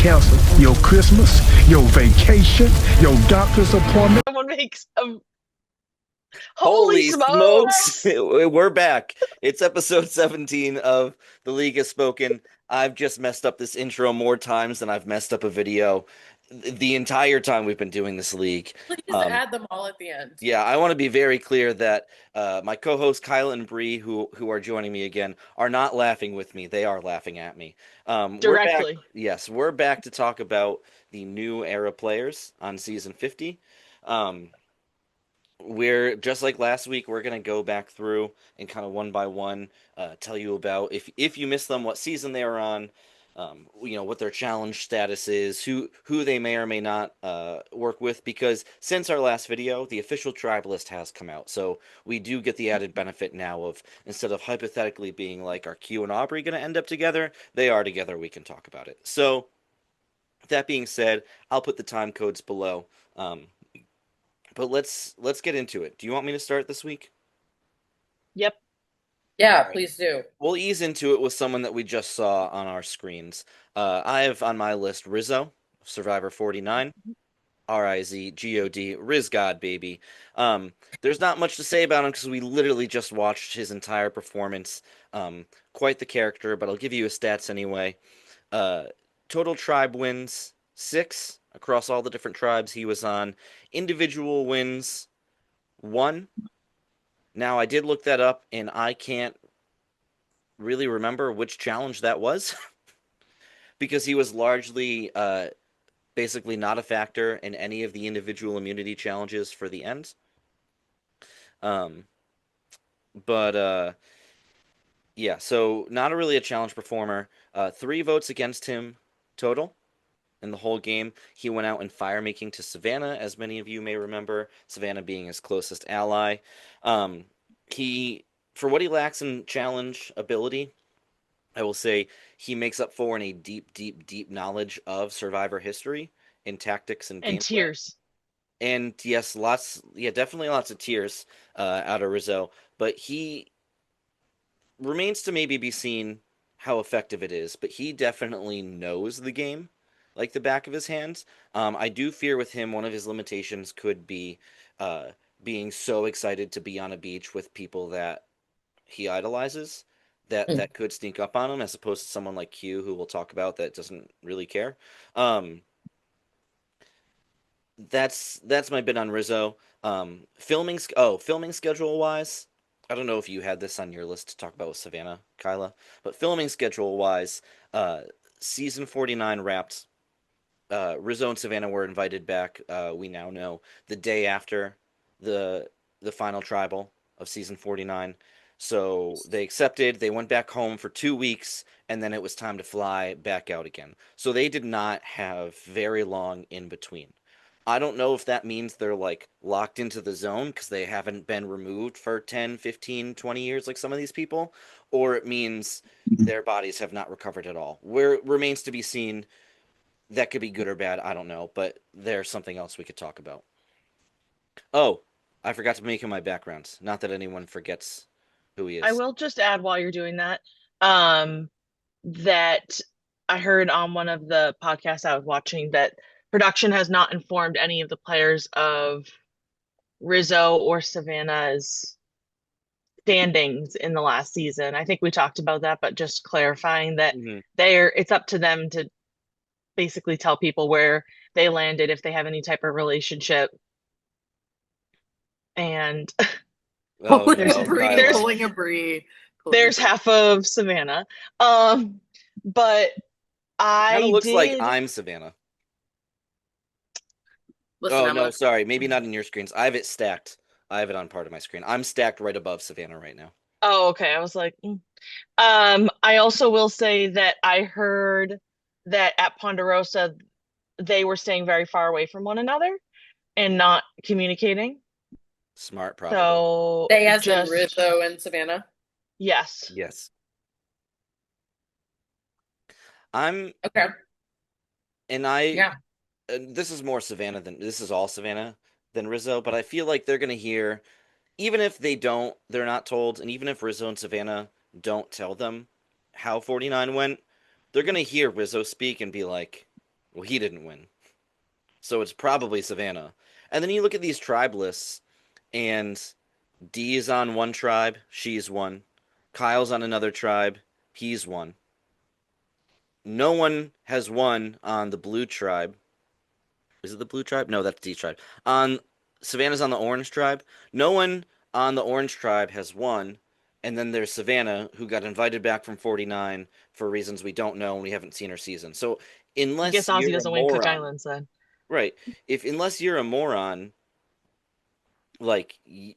cancel your Christmas, your vacation, your doctor's appointment. Someone makes a... Holy Holy smokes! smokes! We're back. It's episode 17 of The League Has Spoken. I've just messed up this intro more times than I've messed up a video the entire time we've been doing this league. Please add them all at the end. Yeah, I want to be very clear that my co-hosts Kyla and Bree, who are joining me again, are not laughing with me. They are laughing at me. We're back. Directly. Yes, we're back to talk about the new era players on season 50. We're just like last week. We're gonna go back through and kind of one by one tell you about if you missed them, what season they were on, what their challenge status is, who they may or may not work with. Because since our last video, the official tribe list has come out, so we do get the added benefit now of instead of hypothetically being like, are Q and Aubrey gonna end up together? They are together. We can talk about it. So that being said, I'll put the time codes below. But let's get into it. Do you want me to start this week? Yep. Yeah, right. Please do. We'll ease into it with someone that we just saw on our screens. I have on my list Rizo, Survivor 49, Rizgod, Riz God, baby. There's not much to say about him because we literally just watched his entire performance. Quite the character, but I'll give you his stats anyway. Total tribe wins 6 across all the different tribes he was on. Individual wins 1. Now, I did look that up, and I can't really remember which challenge that was because he was largely basically not a factor in any of the individual immunity challenges for the end. Yeah, so not really a challenge performer. 3 votes against him total. In the whole game, he went out in fire making to Savannah, as many of you may remember, Savannah being his closest ally. For what he lacks in challenge ability, I will say he makes up for in a deep knowledge of Survivor history and tactics and gameplay. Tears. And yes, definitely lots of tears out of Rizo, but he remains to maybe be seen how effective it is, but he definitely knows the game like the back of his hands. I do fear with him one of his limitations could be being so excited to be on a beach with people that he idolizes that could sneak up on him, as opposed to someone like Q, who we'll talk about, that doesn't really care. That's my bit on Rizo. Filming schedule wise, I don't know if you had this on your list to talk about with Savannah, Kyla, but filming schedule wise, season 49 wrapped. Rizo and Savannah were invited back, we now know, the day after the final tribal of season 49. So they accepted, they went back home for 2 weeks, and then it was time to fly back out again. So they did not have very long in between. I don't know if that means they're like locked into the zone because they haven't been removed for 10, 15, 20 years like some of these people, or it means their bodies have not recovered at all. Remains to be seen. That could be good or bad, I don't know, but there's something else we could talk about. Oh, I forgot to make him my background. Not that anyone forgets who he is. I will just add while you're doing that, that I heard on one of the podcasts I was watching that production has not informed any of the players of Rizo or Savannah's standings in the last season. I think we talked about that, but just clarifying that it's up to them to basically tell people where they landed, if they have any type of relationship. And pulling a Bree. There's half of Savannah. But Kind of looks like I'm Savannah. Listen, no, sorry. Maybe not in your screens. I have it stacked. I have it on part of my screen. I'm stacked right above Savannah right now. Oh, okay. I was like, I also will say that I heard that at Ponderosa, they were staying very far away from one another and not communicating. Smart, probably. So they as in Rizo and Savannah? Yes. Yes. Okay. And this is more Savannah this is all Savannah than Rizo, but I feel like they're going to hear, even if they're not told, and even if Rizo and Savannah don't tell them how 49 went, they're going to hear Rizo speak and be like, Well, he didn't win. So it's probably Savannah. And then you look at these tribe lists, and D is on one tribe, she's one. Kyle's on another tribe, he's one. No one has won on the blue tribe. Is it the blue tribe? No, that's D tribe. On Savannah's on the orange tribe. No one on the orange tribe has won. And then there's Savannah, who got invited back from 49 for reasons we don't know and we haven't seen her season. So I guess unless Ozzy you're a doesn't win Cook moron, Islands then. right? If unless you're a moron, like you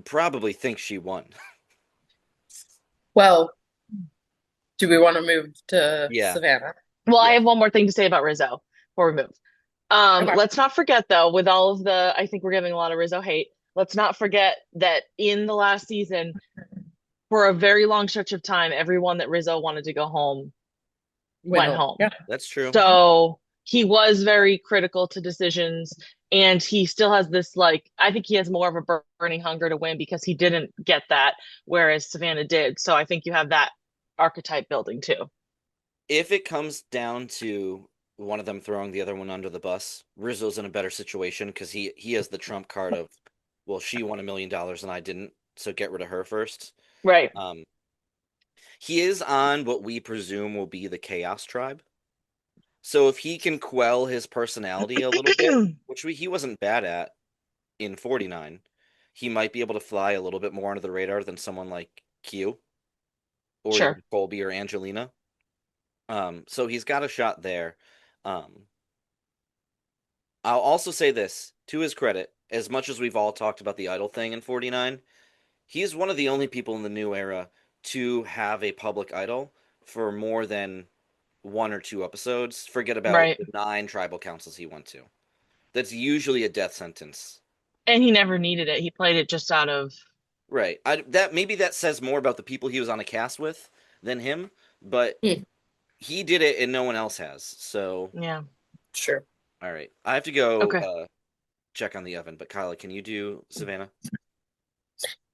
probably think she won. Well, do we want to move to Yeah. Savannah? Well, I Yeah. have one more thing to say about Rizzo before we move. Okay. Let's not forget though, with all of I think we're giving a lot of Rizzo hate. Let's not forget that in the last season, for a very long stretch of time, everyone that Rizzo wanted to go home went home. Yeah. That's true. So he was very critical to decisions, and he still has this I think he has more of a burning hunger to win because he didn't get that, whereas Savannah did. So I think you have that archetype building too. If it comes down to one of them throwing the other one under the bus, Rizzo's in a better situation because he has the trump card of, well, she won $1 million and I didn't, so get rid of her first. Right. He is on what we presume will be the Chaos Tribe. So if he can quell his personality a little bit, which he wasn't bad at in 49, he might be able to fly a little bit more under the radar than someone like Q or Sure. even Colby or Angelina. So he's got a shot there. I'll also say this, to his credit, as much as we've all talked about the idol thing in 49, he's one of the only people in the new era to have a public idol for more than 1 or 2 episodes. Forget about Right. the 9 tribal councils he went to. That's usually a death sentence. And he never needed it. He played it just out of Right. Maybe that says more about the people he was on a cast with than him, but he did it and no one else has. So yeah. Sure. all right. I have to go Okay. check on the oven, but Kyla, can you do Savannah?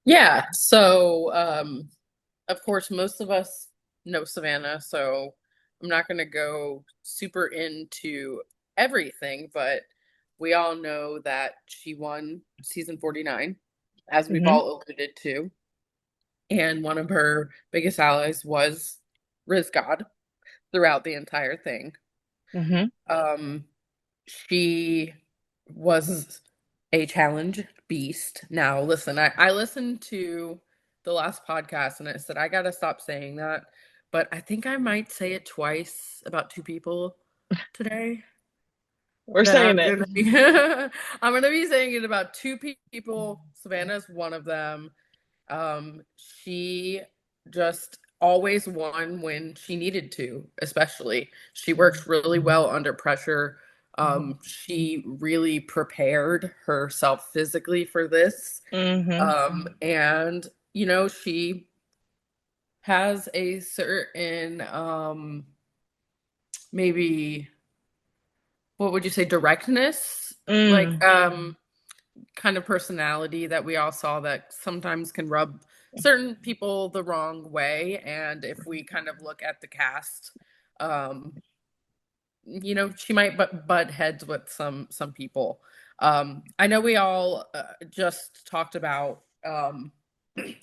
Yeah. So, of course, most of us know Savannah, so I'm not going to go super into everything, but we all know that she won season 49, as we've all alluded to. And one of her biggest allies was Riz God throughout the entire thing. She was a challenge beast. Now, listen, I listened to the last podcast and I said, I gotta stop saying that. But I think I might say it twice about 2 people today. We're saying it. I'm gonna be saying it about 2 people. Savannah's one of them. She just always won when she needed to, especially. She works really well under pressure. She really prepared herself physically for this. And, she has a certain, maybe, what would you say, directness? Kind of personality that we all saw that sometimes can rub certain people the wrong way. And if we kind of look at the cast, she might butt heads with some people. I know we all just talked about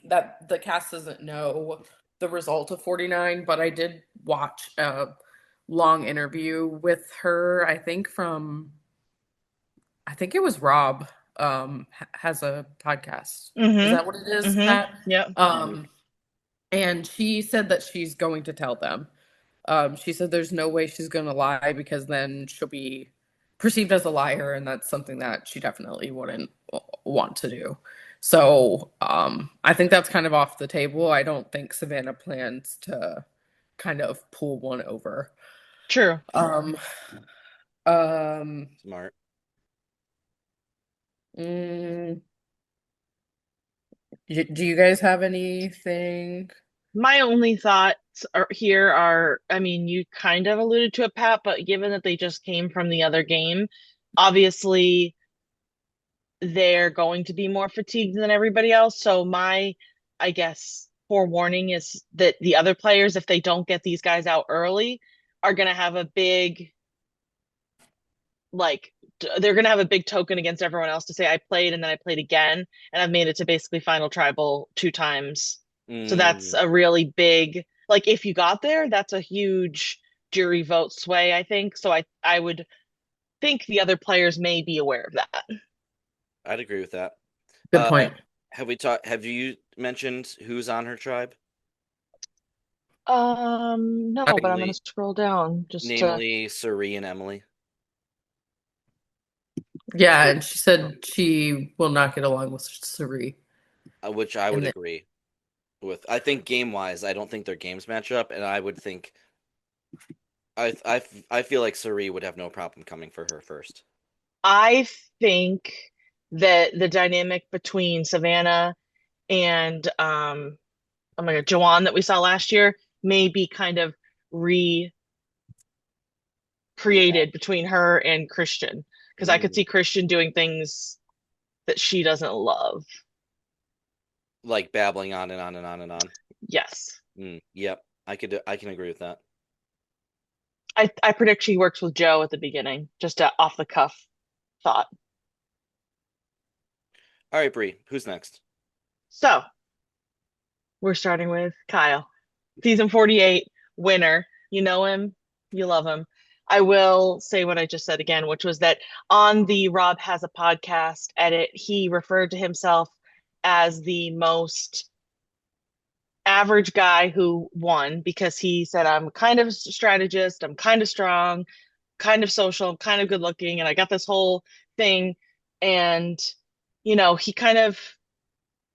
that the cast doesn't know the result of 49, but I did watch a long interview with her, I think it was Rob has a podcast. Is that what it is, Pat? Yeah. And she said that she's going to tell them. She said there's no way she's going to lie because then she'll be perceived as a liar, and that's something that she definitely wouldn't want to do. So I think that's kind of off the table. I don't think Savannah plans to kind of pull one over. True. Smart. Do you guys have anything? My only thoughts here are, I mean, you kind of alluded to it, Pat, but given that they just came from the other game, obviously they're going to be more fatigued than everybody else. So my, I guess, forewarning is that the other players, if they don't get these guys out early, are going to have a big like they're gonna have a big token against everyone else to say I played and then I played again and I've made it to basically final tribal 2 times. So that's Mm, a really big, like if you got there, that's a huge jury vote sway, I think. So I would think the other players may be aware of that. I'd agree with that. Good point. Have you mentioned who's on her tribe? No, but I'm gonna Namely, scroll down just to. namely Suri and Emily. Yeah, Sur- and she said she will not get along with Suri. which I would And agree with. I think game wise, I don't think their games match up, and I would think I feel like Suri would have no problem coming for her first. I think that the dynamic between Savannah and oh my God, Joanne that we saw last year may be kind of recreated Rehash. between her and Christian because I could Mm, see Christian doing things that she doesn't love. like babbling on and on and on and on. Yes. Yep, I can agree with that. I predict she works with Joe at the beginning, just a off the cuff thought. All right, Bree, who's next? So we're starting with Kyle. Season 48 winner. You know him, you love him. I will say what I just said again, which was that on the Rob Has a Podcast edit, he referred to himself as the most average guy who won because he said, I'm kind of a strategist, I'm kind of strong, kind of social, kind of good looking, and I got this whole thing. And, he kind of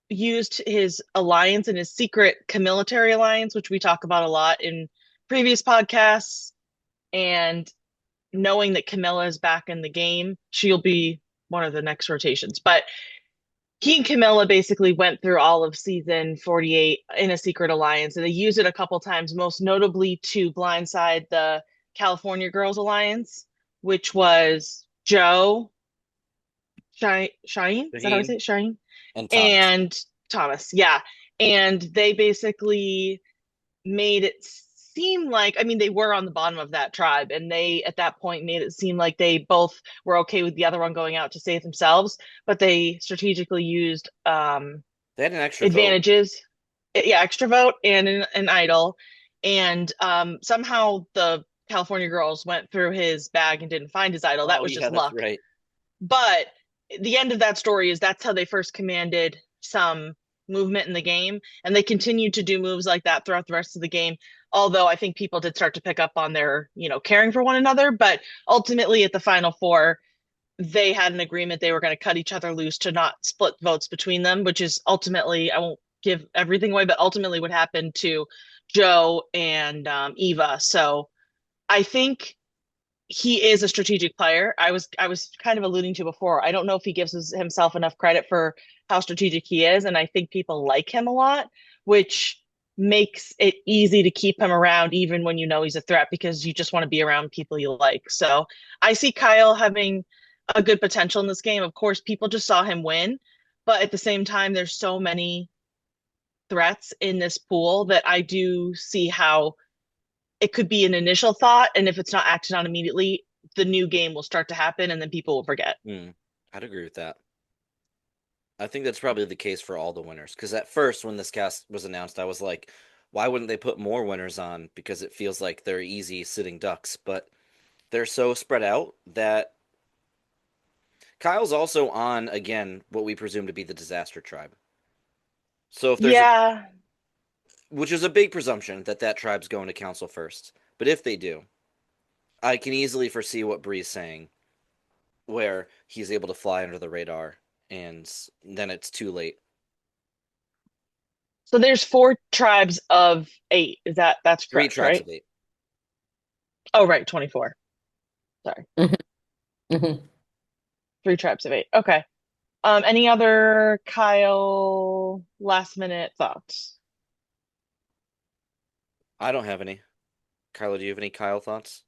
used his alliance and his secret military alliance, which we talk about a lot in previous podcasts. And knowing that Kamila is back in the game, she'll be one of the next rotations. But he and Kamila basically went through all of season 48 in a secret alliance, and they used it a couple times, most notably to blindside the California Girls Alliance, which Mm. was Joe, Shine, is that how I Shaheen say it? Shine? and Thomas. And Thomas, yeah. And they basically made it seem like, I mean, they were on the bottom of that tribe, and they at that point made it seem like they both were okay with the other one going out to save themselves, but they strategically used They had an extra vote. advantages, yeah, extra vote and an idol, and somehow the California girls went through his bag and didn't find his idol. That Oh was yeah, just that's luck. right. But the end of that story is that's how they first commanded some movement in the game. And they continued to do moves like that throughout the rest of the game. Although I think people did start to pick up on their, caring for one another. But ultimately, at the final four, they had an agreement they were going to cut each other loose to not split votes between them, which is ultimately, I won't give everything away, but ultimately what happened to Joe and Eva. So I think he is a strategic player. I was kind of alluding to before. I don't know if he gives himself enough credit for how strategic he is, and I think people like him a lot, which makes it easy to keep him around even when you know he's a threat because you just want to be around people you like. So I see Kyle having a good potential in this game. Of course, people just saw him win, but at the same time, there's so many threats in this pool that I do see how it could be an initial thought, and if it's not acted on immediately, the new game will start to happen, and then people will forget. I'd agree with that. I think that's probably the case for all the winners. Because at first, when this cast was announced, I was like, why wouldn't they put more winners on? Because it feels like they're easy sitting ducks. But they're so spread out that Kyle's also on, again, what we presume to be the disaster tribe. So if there's a, Yeah. which is a big presumption that that tribe's going to council first. But if they do, I can easily foresee what Bree's saying, where he's able to fly under the radar, and then it's too late. So there's 4 tribes of 8. That's Three correct, tribes right? of 8. Oh, right, 24. Sorry. hmm hmm 3 tribes of 8. Okay. Any other Kyle last minute thoughts? I don't have any. Kyla, do you have any Kyle thoughts?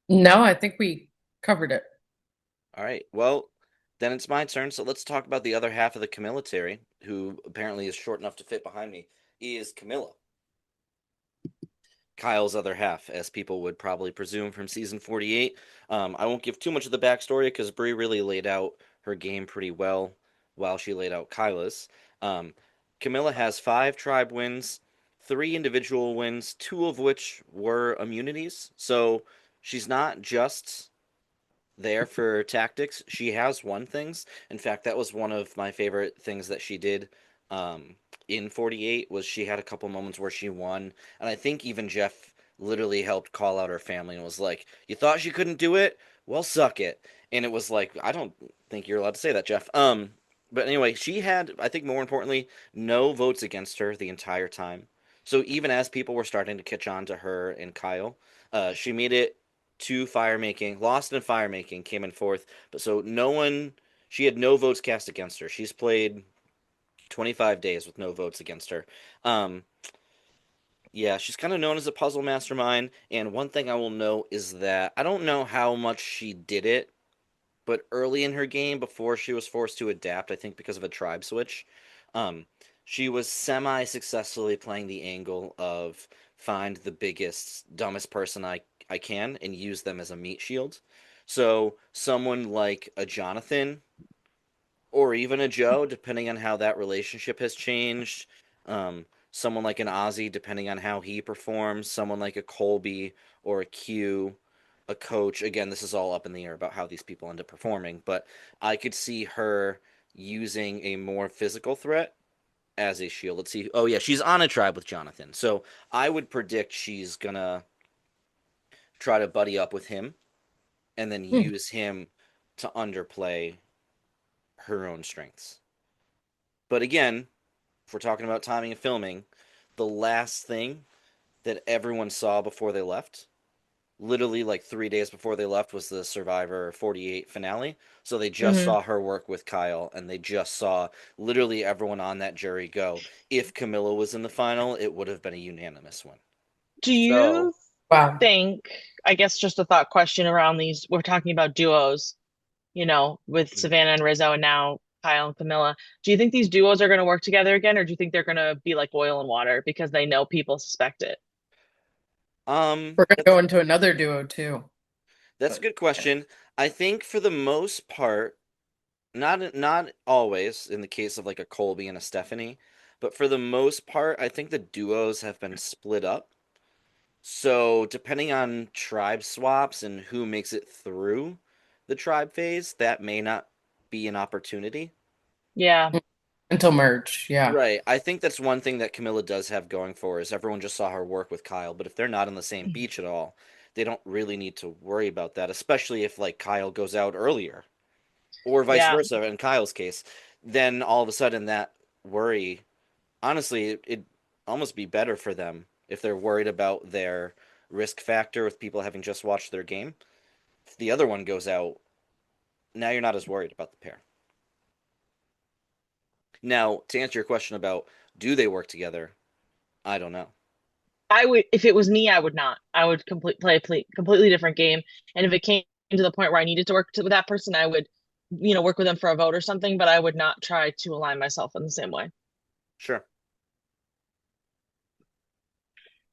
No, I think we covered it. All right. Well, then it's my turn. So let's talk about the other half of the Camilitary, who apparently is short enough to fit behind me, is Kamila. Kyle's other half, as people would probably presume from season 48. I won't give too much of the backstory because Brie really laid out her game pretty well while she laid out Kyla's. Um, Kamila has 5 tribe wins, 3 individual wins, 2 of which were immunities. So she's not just there for tactics. She has won things. In fact, that was one of my favorite things that she did um, in 48 was she had a couple moments where she won, and I think even Jeff literally helped call out her family and was like, "You thought she couldn't do it? Well, suck it." And it was like, I don't think you're allowed to say that, Jeff. But anyway, she had, I think more importantly, no votes against her the entire time. So even as people were starting to catch on to her and Kyle, she made it to fire making, lost in fire making, came in fourth. But so no one, she had no votes cast against her. She's played 25 days with no votes against her. Um, yeah, she's kind of known as a puzzle mastermind. And one thing I will note is that I don't know how much she did it, but early in her game, before she was forced to adapt, I think because of a tribe switch, um, she was semi successfully playing the angle of find the biggest, dumbest person I can and use them as a meat shield. So someone like a Jonathan or even a Joe, depending on how that relationship has changed. Someone like an Ozzy, depending on how he performs. Someone like a Colby or a Q, a coach. Again, this is all up in the air about how these people end up performing, but I could see her using a more physical threat as a shield. Let's see. Oh, yeah, she's on a tribe with Jonathan. So I would predict she's going to try to buddy up with him and then Hmm. use him to underplay her own strengths. But again, if we're talking about timing and filming, the last thing that everyone saw before they left, literally like 3 days before they left, was the Survivor 48 finale. So they just Hmm. saw her work with Kyle, and they just saw literally everyone on that jury go. If Kamila was in the final, it would have been a unanimous win. Do So, you Wow. think, I guess just a thought question around these, we're talking about duos, with Savannah and Rizzo and now Kyle and Camilla. Do you think these duos are going to work together again, or do you think they're going to be like oil and water because they know people suspect it? We're gonna that's go into another duo too. that's a But good yeah. question. I think for the most part, not always in the case of like a Colby and a Stephanie, but for the most part, I think the duos have been split up. So depending on tribe swaps and who makes it through the tribe phase, that may not be an opportunity. Yeah. Until merge, yeah. Right. I think that's one thing that Camilla does have going for is everyone just saw her work with Kyle, but if they're not on the same beach at all, they don't really need to worry about that, especially if like Kyle goes out earlier or vice Yeah. versa in Kyle's case. Then all of a sudden that worry, honestly, it'd almost be better for them if they're worried about their risk factor with people having just watched their game. If the other one goes out, now you're not as worried about the pair. Now, to answer your question about do they work together, I don't know. I would, if it was me, I would not. I would play a completely different game. And if it came to the point where I needed to with that person, I would, work with them for a vote or something, but I would not try to align myself in the same way. Sure.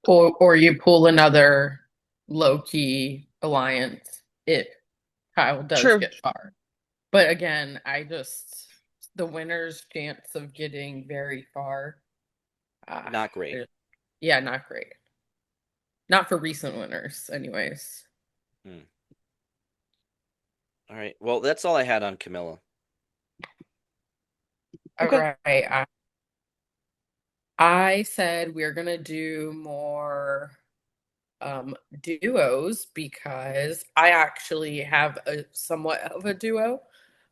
Or you pull another low key alliance if Kyle does True. get far. But again, the winner's chance of getting very far, uh, Not great. yeah, not great. Not for recent winners, anyways. Hmm. All right. Well, that's all I had on Camilla. All Okay. right. I said we're gonna do more duos because I actually have a somewhat of a duo.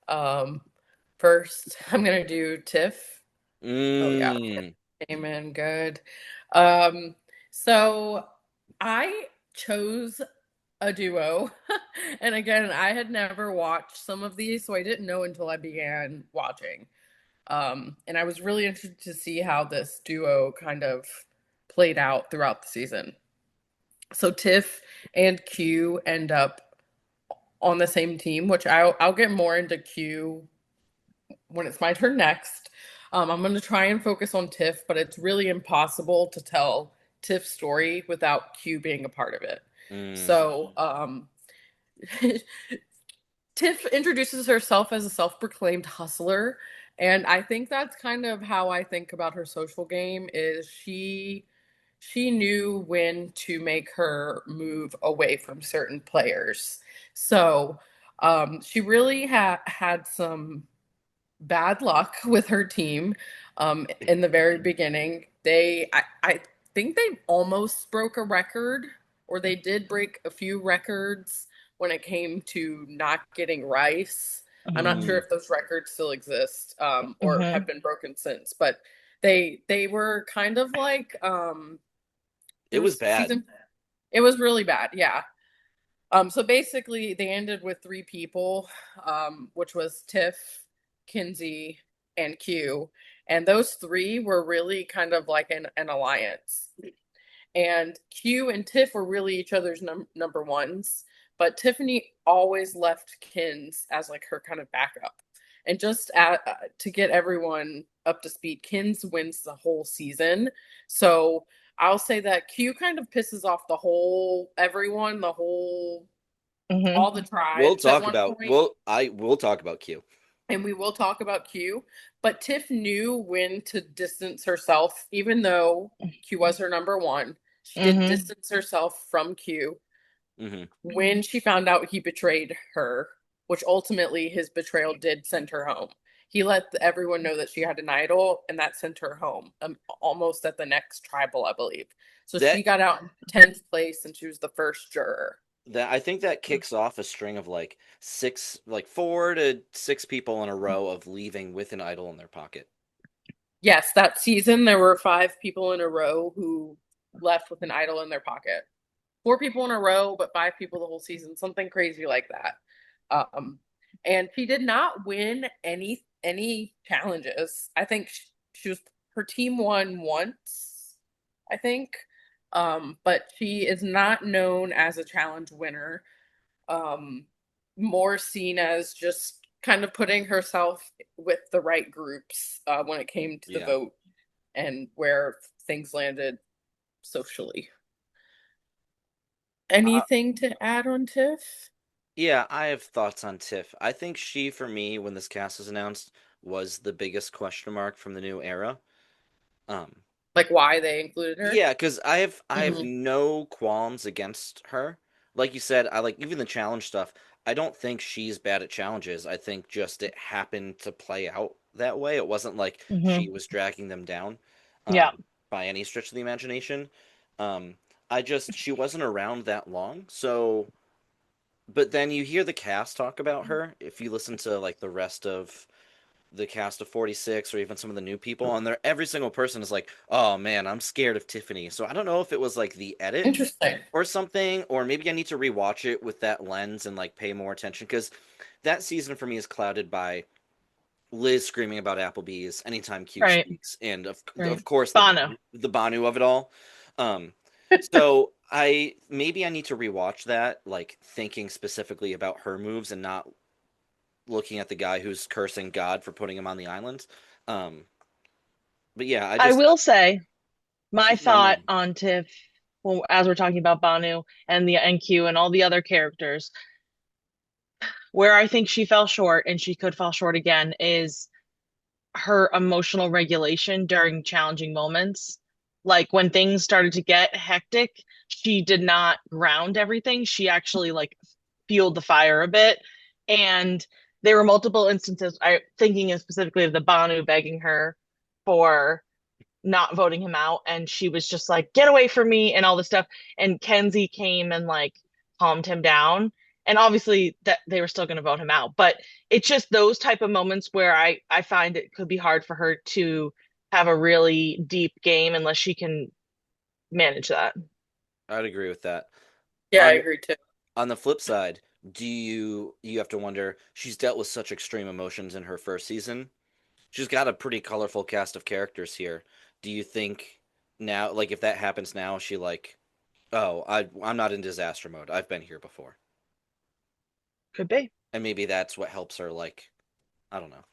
Um, first, I'm gonna do Tiff. Oh yeah, Mmm. came in good. Um, so I chose a duo, and again, I had never watched some of these, so I didn't know until I began watching. And I was really interested to see how this duo kind of played out throughout the season. So Tiff and Q end up on the same team, which I'll get more into Q when it's my turn next. I'm going to try and focus on Tiff, but it's really impossible to tell Tiff's story without Q being a part of it. Mm. So, Tiff introduces herself as a self-proclaimed hustler, and I think that's kind of how I think about her social game is she knew when to make her move away from certain players. So, she really had some bad luck with her team in the very beginning. I think they almost broke a record, or they did break a few records when it came to not getting rice. I'm not sure Mm. if those records still exist or Mm-hmm. have been broken since, but they were kind of like It was bad. it was really bad, yeah. So basically, they ended with three people, which was Tiff, Kinsey, and Q. And those three were really kind of like an alliance. And Q and Tiff were really each other's number ones. But Tiffany always left Kins as like her kind of backup. And just to get everyone up to speed, Kins wins the whole season. So I'll say that Q kind of pisses off everyone, Mm-hmm. all the tribes at one point. We'll talk about Q. And we will talk about Q. But Tiff knew when to distance herself, even though Q was her number one. She did Mm-hmm. distance herself from Q Hmm. when she found out he betrayed her, which ultimately his betrayal did send her home. He let everyone know that she had an idol, and that sent her home, almost at the next tribal, I believe. So That she got out in 10th place, and she was the first juror. that I think that kicks off a string of like 4 to 6 people in a row of leaving with an idol in their pocket. Yes, that season there were 5 people in a row who left with an idol in their pocket. 4 people in a row, but 5 people the whole season, something crazy like that. Um, and she did not win any challenges. I think she was her team won once, I think. But she is not known as a challenge winner. Um, More seen as just kind of putting herself with the right groups when it came to the Yeah. vote and where things landed socially. Uh, Anything to add on Tiff? yeah, I have thoughts on Tiff. I think she, for me, when this cast was announced, was the biggest question mark from the new era. Um, Like why they included her? Yeah, because I have Hmm. no qualms against her. Like you said, I like even the challenge stuff. I don't think she's bad at challenges. I think just it happened to play out that way. It wasn't like Mm-hmm. she was dragging them down, Yeah. by any stretch of the imagination. Um, she wasn't around that long. So, but then you hear the cast talk about her. If you listen to like the rest of the cast of 46 or even some of the new people on there, every single person is like, oh man, I'm scared of Tiffany. So I don't know if it was like the edit Interesting. or something, or maybe I need to rewatch it with that lens and like pay more attention, because that season for me is clouded by Liz screaming about Applebee's anytime Q Right. speaks, and of Right. course Bono. the Banu of it all. So I need to rewatch that, like thinking specifically about her moves and not looking at the guy who's cursing God for putting him on the island. Um, but yeah, I will say my she's my thought main. on Tiff, well, as we're talking about Banu and the NQ and all the other characters, where I think she fell short and she could fall short again is her emotional regulation during challenging moments. Like when things started to get hectic, she did not ground everything. She actually like fueled the fire a bit. And there were multiple instances, I thinking specifically of the Banu begging her for not voting him out, and she was just like, get away from me and all this stuff. And Kenzie came and like calmed him down, and obviously that they were still going to vote him out, but it's just those type of moments where I find it could be hard for her to have a really deep game unless she can manage that. I'd agree with that. Yeah, I On agree too. on the flip side, do you have to wonder, she's dealt with such extreme emotions in her first season. She's got a pretty colorful cast of characters here. Do you think now, like if that happens now, she like, oh, I'm not in disaster mode. I've been here before. Could be. And maybe that's what helps her, like, I don't know.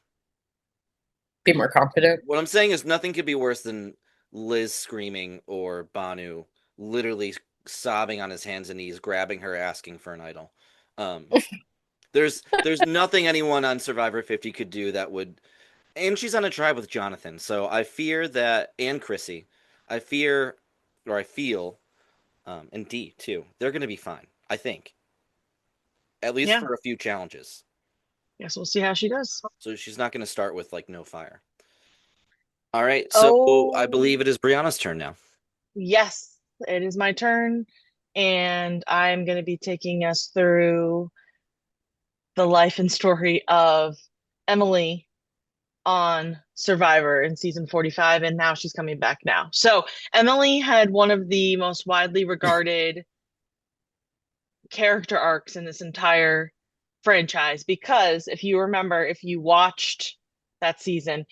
Be more confident. What I'm saying is nothing could be worse than Liz screaming or Banu literally sobbing on his hands and knees, grabbing her, asking for an idol. Um, there's nothing anyone on Survivor 50 could do that would, and she's on a tribe with Jonathan, so I fear that, and Chrissy, I fear, or I feel, and D too, they're going to be fine. I think, at least Yeah. for a few challenges. Guess we'll see how she does. So she's not going to start with like no fire. All right, so I Oh, believe it is Brianna's turn now. yes, it is my turn, and I'm going to be taking us through the life and story of Emily on Survivor in season 45, and now she's coming back now. So, Emily had one of the most widely regarded character arcs in this entire franchise because if you remember, if you watched that season,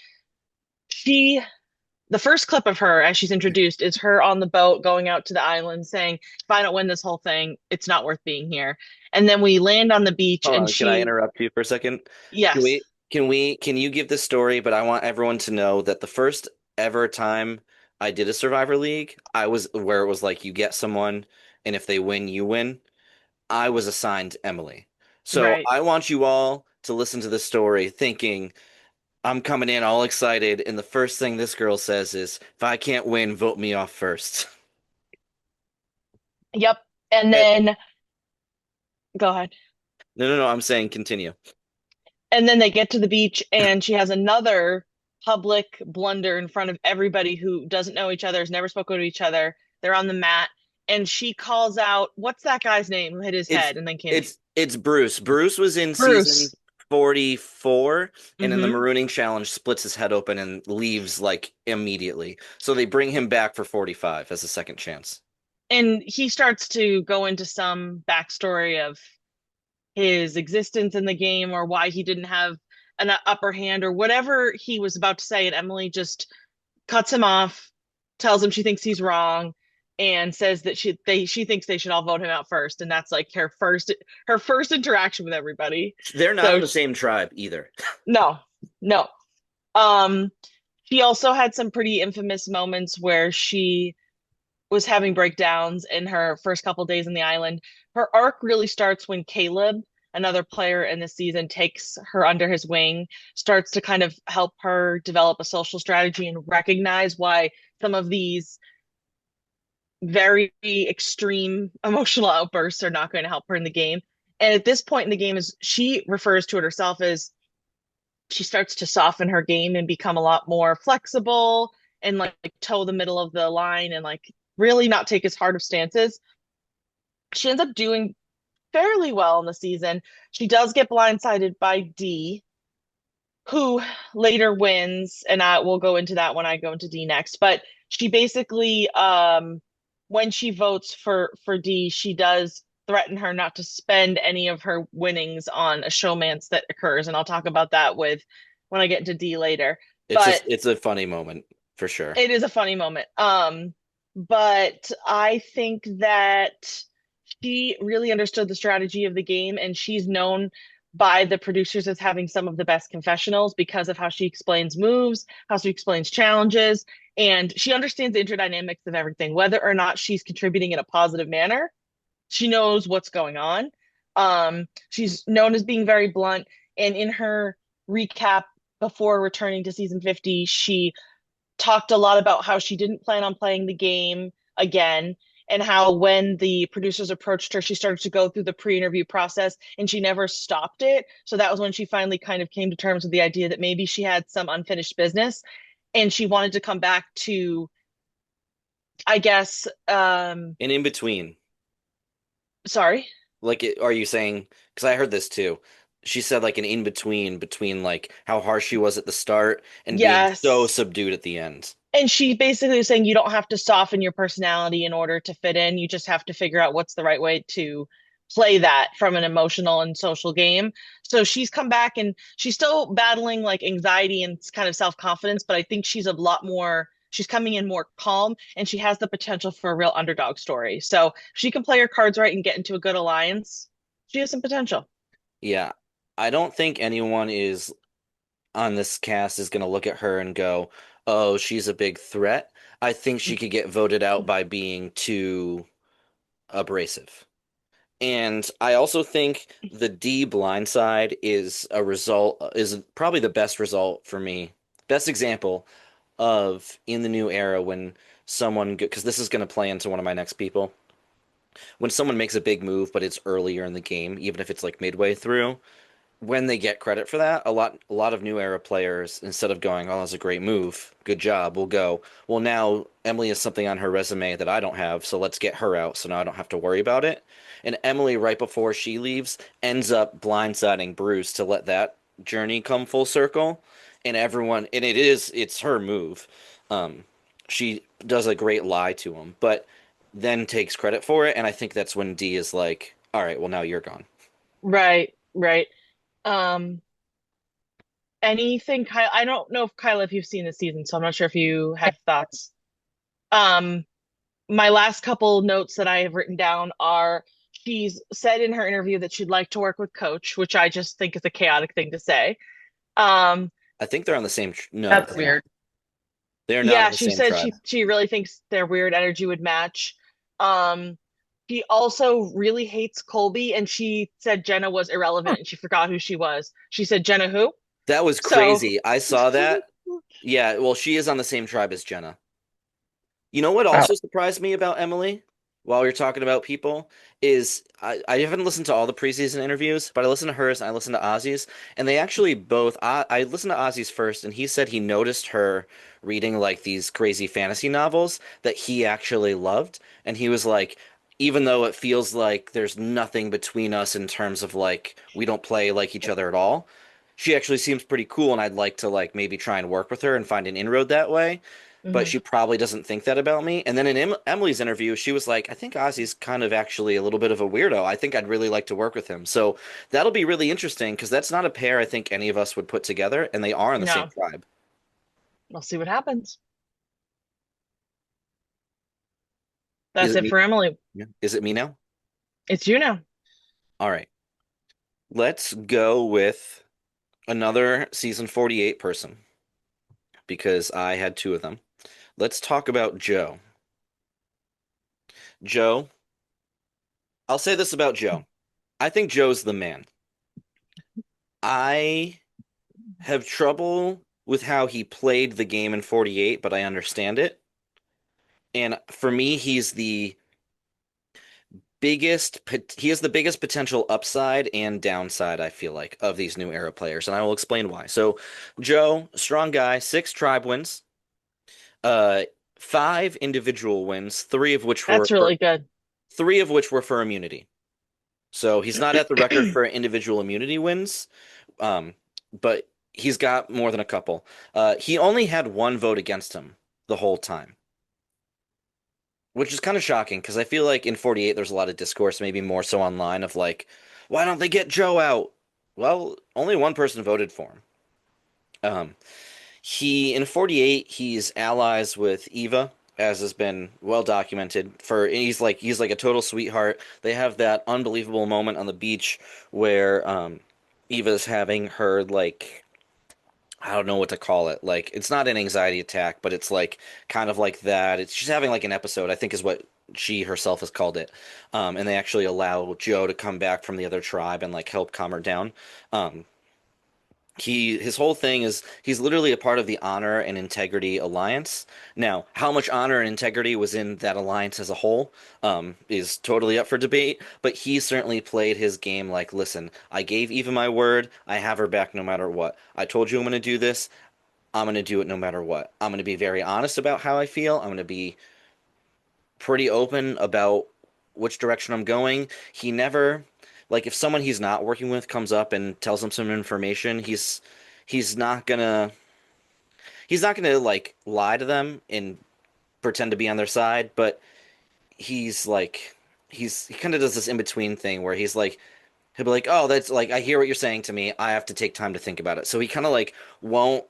she the first clip of her as she's introduced is her on the boat going out to the island saying, if I don't win this whole thing, it's not worth being here. And then we land on the beach Hold and on, can I she, interrupt you for a second? Can yes, we, can you give this story? But I want everyone to know that the first ever time I did a Survivor League, I was where it was like you get someone, and if they win, you win. I was assigned Emily. So right. I want you all to listen to this story thinking I'm coming in all excited, and the first thing this girl says is, if I can't win, vote me off first. Yep. And Eh, then go ahead. no, I'm saying continue. And then they get to the beach and she has another public blunder in front of everybody who doesn't know each other, has never spoken to each other. They're on the mat and she calls out, what's that guy's name who hit his It's head and then came? it's Bruce. Bruce was in season Bruce. 44, and in the Hmm. marooning challenge splits his head open and leaves like immediately. So they bring him back for 45 as a second chance. And he starts to go into some backstory of his existence in the game or why he didn't have an upper hand or whatever he was about to say. And Emily just cuts him off, tells him she thinks he's wrong, and says that she thinks they should all vote him out first. And that's like her first interaction with everybody. They're not So in the same tribe either. no, no. Um, she also had some pretty infamous moments where she was having breakdowns in her first couple days on the island. Her arc really starts when Caleb, another player in the season, takes her under his wing, starts to kind of help her develop a social strategy and recognize why some of these very extreme emotional outbursts are not going to help her in the game. And at this point in the game, is she refers to it herself as she starts to soften her game and become a lot more flexible and like toe the middle of the line and like really not take as hard of stances. She ends up doing fairly well in the season. She does get blindsided by D, who later wins, and I will go into that when I go into D next. But she basically, when she votes for D, she does threaten her not to spend any of her winnings on a showmance that occurs, and I'll talk about that with when I get into D later. But It's a funny moment for sure. it is a funny moment. But I think that she really understood the strategy of the game, and she's known by the producers as having some of the best confessionals because of how she explains moves, how she explains challenges, and she understands the interdynamics of everything, whether or not she's contributing in a positive manner. She knows what's going on. She's known as being very blunt, and in her recap before returning to season 50, she talked a lot about how she didn't plan on playing the game again and how when the producers approached her she started to go through the pre-interview process and she never stopped it, so that was when she finally kind of came to terms with the idea that maybe she had some unfinished business and she wanted to come back to, I guess, And in between, sorry. like, are you saying? Because I heard this too. She said like an in between like how harsh she was at the start and being so Yes. subdued at the end. And she basically was saying you don't have to soften your personality in order to fit in. You just have to figure out what's the right way to play that from an emotional and social game. So she's come back and she's still battling like anxiety and kind of self-confidence, but I think she's coming in more calm and she has the potential for a real underdog story. So if she can play her cards right and get into a good alliance, she has some potential. Yeah, I don't think anyone is on this cast is going to look at her and go, "Oh, she's a big threat." I think she could get voted out by being too abrasive. And I also think the D blindside is probably the best result for me. Best example of in the new era when someone, because this is going to play into one of my next people, when someone makes a big move, but it's earlier in the game, even if it's like midway through, when they get credit for that, a lot of new era players, instead of going, "Oh, that's a great move, good job," will go, "Well, now Emily has something on her resume that I don't have, so let's get her out, so now I don't have to worry about it." And Emily, right before she leaves, ends up blindsiding Bruce to let that journey come full circle, and it's her move. Um, she does a great lie to him, but then takes credit for it, and I think that's when D is like, "All right, well, now you're gone." Right, right. Um, anything, Kyle? I don't know if Kyle, if you've seen the season, so I'm not sure if you have thoughts. Um, my last couple notes that I have written down are she's said in her interview that she'd like to work with Coach, which I just think is a chaotic thing to say. Um, I think they're on the same. No, That's they're not. weird. They're not yeah, in the she same said tribe. she really thinks their weird energy would match. Um, she also really hates Colby, and she said Jenna was irrelevant, and she forgot who she was. She said Jenna who? That was So, crazy. I saw that. Yeah, well, she is on the same tribe as Jenna. You know what Wow. also surprised me about Emily, while you're talking about people, is I haven't listened to all the preseason interviews, but I listened to hers and I listened to Ozzy's, and they actually both. I listened to Ozzy's first, and he said he noticed her reading like these crazy fantasy novels that he actually loved, and he was like, even though it feels like there's nothing between us in terms of like we don't play like each other at all, she actually seems pretty cool, and I'd like to like maybe try and work with her and find an inroad that way, but mhm. she probably doesn't think that about me. And then in Emily's interview, she was like, I think Ozzy's kind of actually a little bit of a weirdo. I think I'd really like to work with him. So that'll be really interesting because that's not a pair I think any of us would put together, and they are in the same No, tribe. we'll see what happens. Is That's it it me? for Emily. Yeah. Is it me now? It's you now. All right. Let's go with another season 48 person because I had two of them. Let's talk about Joe. Joe, I'll say this about Joe. I think Joe's the man. I have trouble with how he played the game in 48, but I understand it. And for me, he has the biggest potential upside and downside, I feel like, of these new era players, and I will explain why. So, Joe, strong guy, 6 tribe wins, uh, 5 individual wins, That's really good. 3 of which were for immunity. So he's not at the record for individual immunity wins, um, but he's got more than a couple. He only had 1 vote against him the whole time, which is kind of shocking because I feel like in 48 there's a lot of discourse, maybe more so online, of like, why don't they get Joe out? Well, only one person voted for him. Um, he in 48 he's allies with Eva, as has been well documented. He's like a total sweetheart. They have that unbelievable moment on the beach where Eva's having her like I don't know what to call it. Like it's not an anxiety attack, but it's like kind of like that. She's having like an episode, I think is what she herself has called it. And they actually allow Joe to come back from the other tribe and like help calm her down. Um, his whole thing is he's literally a part of the Honor and Integrity Alliance. Now, how much honor and integrity was in that alliance as a whole is totally up for debate, but he certainly played his game like, listen, I gave Eva my word, I have her back no matter what. I told you I'm going to do this, I'm going to do it no matter what. I'm going to be very honest about how I feel. I'm going to be pretty open about which direction I'm going. He never, like, if someone he's not working with comes up and tells him some information, he's not gonna he's not gonna like lie to them and pretend to be on their side, but he's like he kind of does this in between thing where he'll be like, "Oh, that's like I hear what you're saying to me. I have to take time to think about it." So he kind of like won't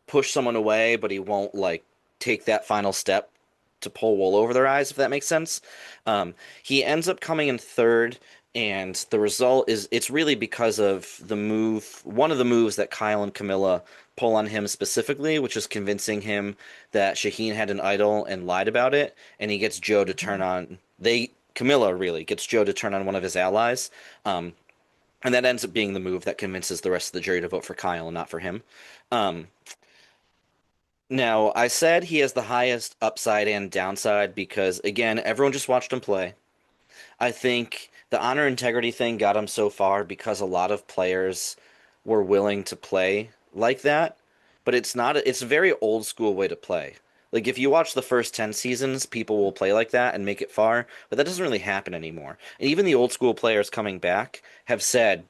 push someone away, but he won't like take that final step to pull wool over their eyes, if that makes sense. Um, he ends up coming in third And the result is it's really because of one of the moves that Kyle and Kamila pull on him specifically, which is convincing him that Shaheen had an idol and lied about it, and he gets Joe to turn on Kamila really gets Joe to turn on one of his allies. Um, and that ends up being the move that convinces the rest of the jury to vote for Kyle and not for him. Um, Now, I said he has the highest upside and downside because, again, everyone just watched him play. I think the honor integrity thing got him so far because a lot of players were willing to play like that, but it's a very old school way to play. Like if you watch the first 10 seasons, people will play like that and make it far, but that doesn't really happen anymore. And even the old school players coming back have said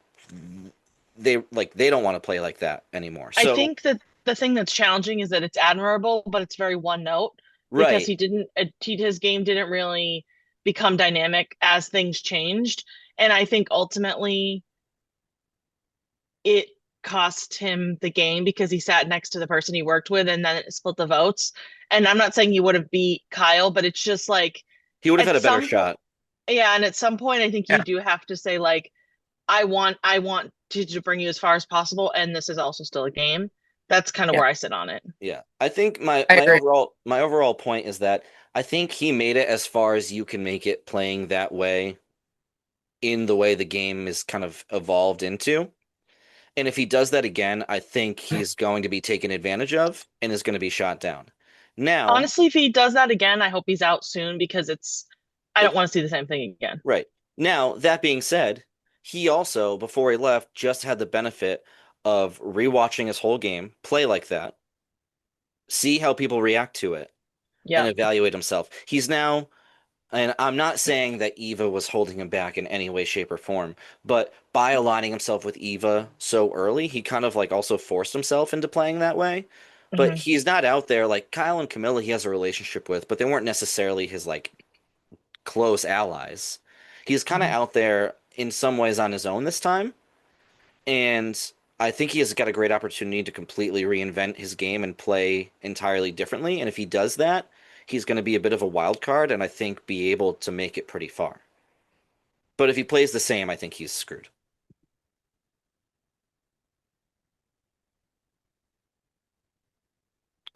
they don't want to play like that anymore. I So, think that the thing that's challenging is that it's admirable, but it's very one note because right. his game didn't really become dynamic as things changed. And I think ultimately it cost him the game because he sat next to the person he worked with and then it split the votes. And I'm not saying he would have beat Kyle, but it's just like He would have at had a better some point, shot. yeah, and at some point I think you Yeah. do have to say like I want to bring you as far as possible, and this is also still a game. That's kind of Yeah, where I sit on it. Yeah. I think my I my agree. overall point is that I think he made it as far as you can make it playing that way in the way the game is kind of evolved into. And if he does that again, I think he's going to be taken advantage of and is going to be shot down. Now, Honestly, if he does that again, I hope he's out soon because I don't it's want to see the same thing again. right. Now, that being said, he also, before he left, just had the benefit of rewatching his whole game, play like that, see how people react to it, and Yeah. evaluate himself. He's now And I'm not saying that Eva was holding him back in any way, shape, or form, but by aligning himself with Eva so early, he kind of like also forced himself into playing that way. But Hmm. he's not out there like Kyle and Camilla he has a relationship with, but they weren't necessarily his like close allies. He's kind of Hmm. out there in some ways on his own this time, and I think he has got a great opportunity to completely reinvent his game and play entirely differently. And if he does that, he's going to be a bit of a wild card and I think be able to make it pretty far. But if he plays the same, I think he's screwed.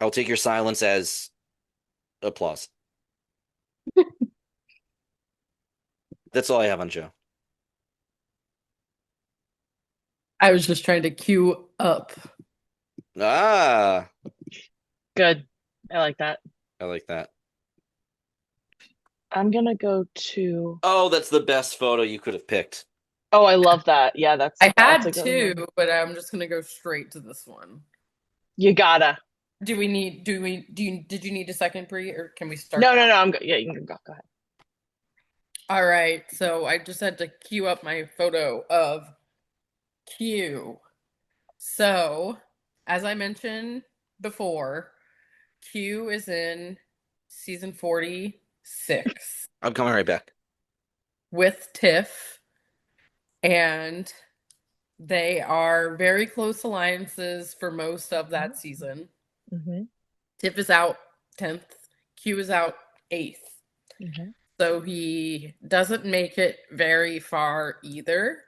I'll take your silence as applause. That's all I have on Joe. I was just trying to queue up. Ah, Good. I like that. I like that. I'm gonna go to. Oh, that's the best photo you could have picked. Oh, I love that. Yeah, I that's had a good two, one. but I'm just gonna go straight to this one. You gotta. Did you need a second, Bree, or can we start No, no, now? no. Yeah, you can go. Go ahead. All right, so I just had to queue up my photo of Q. So, as I mentioned before, Q is in season 46 I'm coming right back. with Tiff, and they are very close alliances for most of that season. Mm-hmm. Tiff is out 10th, Q is out 8th. Mm-hmm. So he doesn't make it very far either.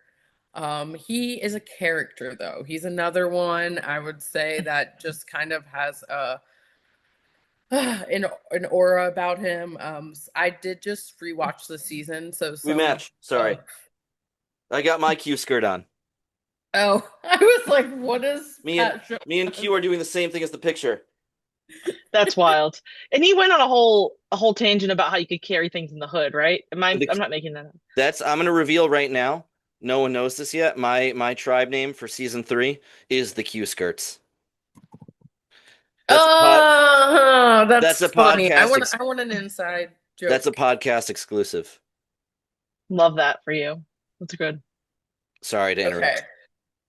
He is a character though. He's another one I would say that just kind of has a an aura about him. I did just rewatch the season, so We some match. Sorry. I got my Q skirt on. oh, I was like, what is Me and Pat showing me and us? Q are doing the same thing as the picture. That's wild. And he went on a whole tangent about how you could carry things in the hood, right? I'm not making that up. I'm gonna reveal right now. No one knows this yet. My tribe name for season 3 is the Q skirts. That's a pod Oh, that's that's a funny. podcast I want an inside that's a joke. podcast exclusive. Love that for you. That's good. Sorry to Okay. interrupt.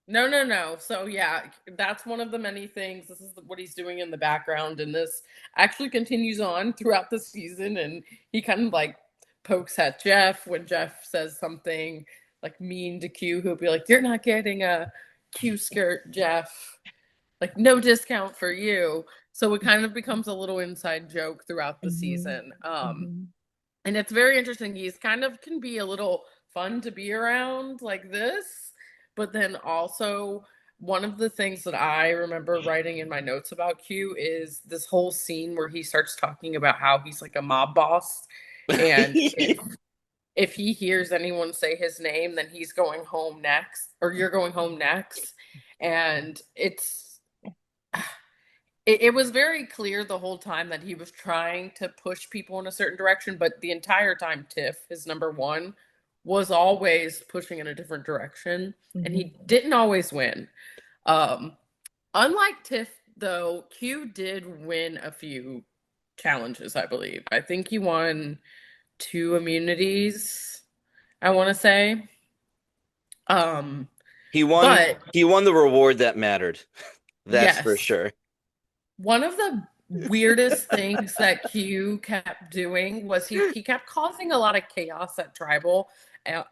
No, no, no. So yeah, that's one of the many things. This is what he's doing in the background, and this actually continues on throughout the season. And he kind of like pokes at Jeff when Jeff says something like mean to Q. He'll be like, "You're not getting a Q skirt, Jeff. Like no discount for you." So it kind of becomes a little inside joke throughout the Hmm. season. Hmm. And it's very interesting. He's kind of can be a little fun to be around like this, but then also one of the things that I remember writing in my notes about Q is this whole scene where he starts talking about how he's like a mob boss, and if he hears anyone say his name, then he's going home next, or you're going home next. And it was very clear the whole time that he was trying to push people in a certain direction, but the entire time, Tiff, his number one, was always pushing in a different direction, and he didn't always win. Um, Unlike Tiff, though, Q did win a few challenges, I believe. I think he won 2 immunities, I want to say. Um, He won. but He won the reward that mattered. That's for yes, sure. one of the weirdest things that Q kept doing was he kept causing a lot of chaos at Tribal.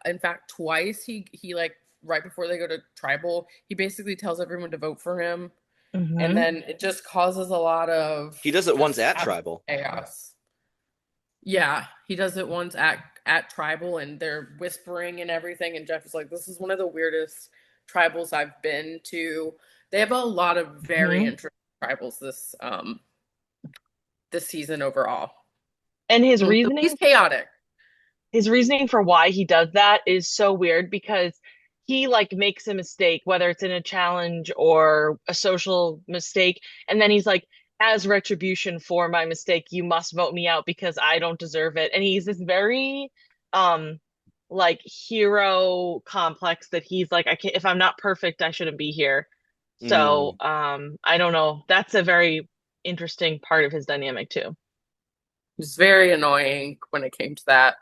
In fact, twice he like right before they go to Tribal, he basically tells everyone to vote for him, and then it just causes a lot of He does it once just at Tribal. chaos. Yeah, he does it once at Tribal, and they're whispering and everything, and Jeff is like, "This is one of the weirdest tribals I've been to." They have a lot of very interesting tribals this season overall. And his So reasoning he's chaotic. his reasoning for why he does that is so weird because he like makes a mistake, whether it's in a challenge or a social mistake, and then he's like, as retribution for my mistake, you must vote me out because I don't deserve it. And he's this very um like hero complex that he's like, I can't, if I'm not perfect, I shouldn't be here. So I don't know. That's a very interesting part of his dynamic too. He's very annoying when it came to that.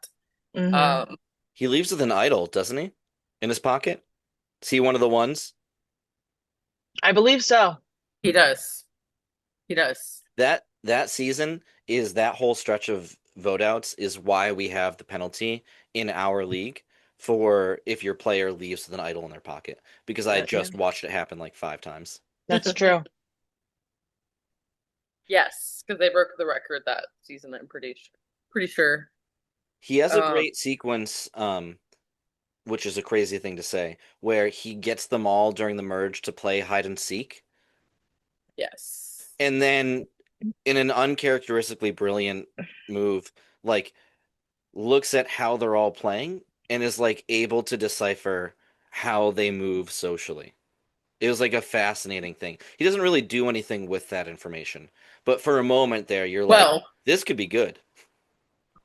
He leaves with an idol, doesn't he? In his pocket? Is he one of the ones? I believe so. He does. He does. That season is that whole stretch of vote outs is why we have the penalty in our league for if your player leaves with an idol in their pocket. Because I just watched it happen like 5 times. That's true. Yes, because they broke the record that season, I'm pretty sure. He has a great sequence, which is a crazy thing to say, where he gets them all during the merge to play hide and seek. Yes. And then in an uncharacteristically brilliant move, like looks at how they're all playing and is like able to decipher how they move socially. It was like a fascinating thing. He doesn't really do anything with that information, but for a moment there, you're like, this could be good.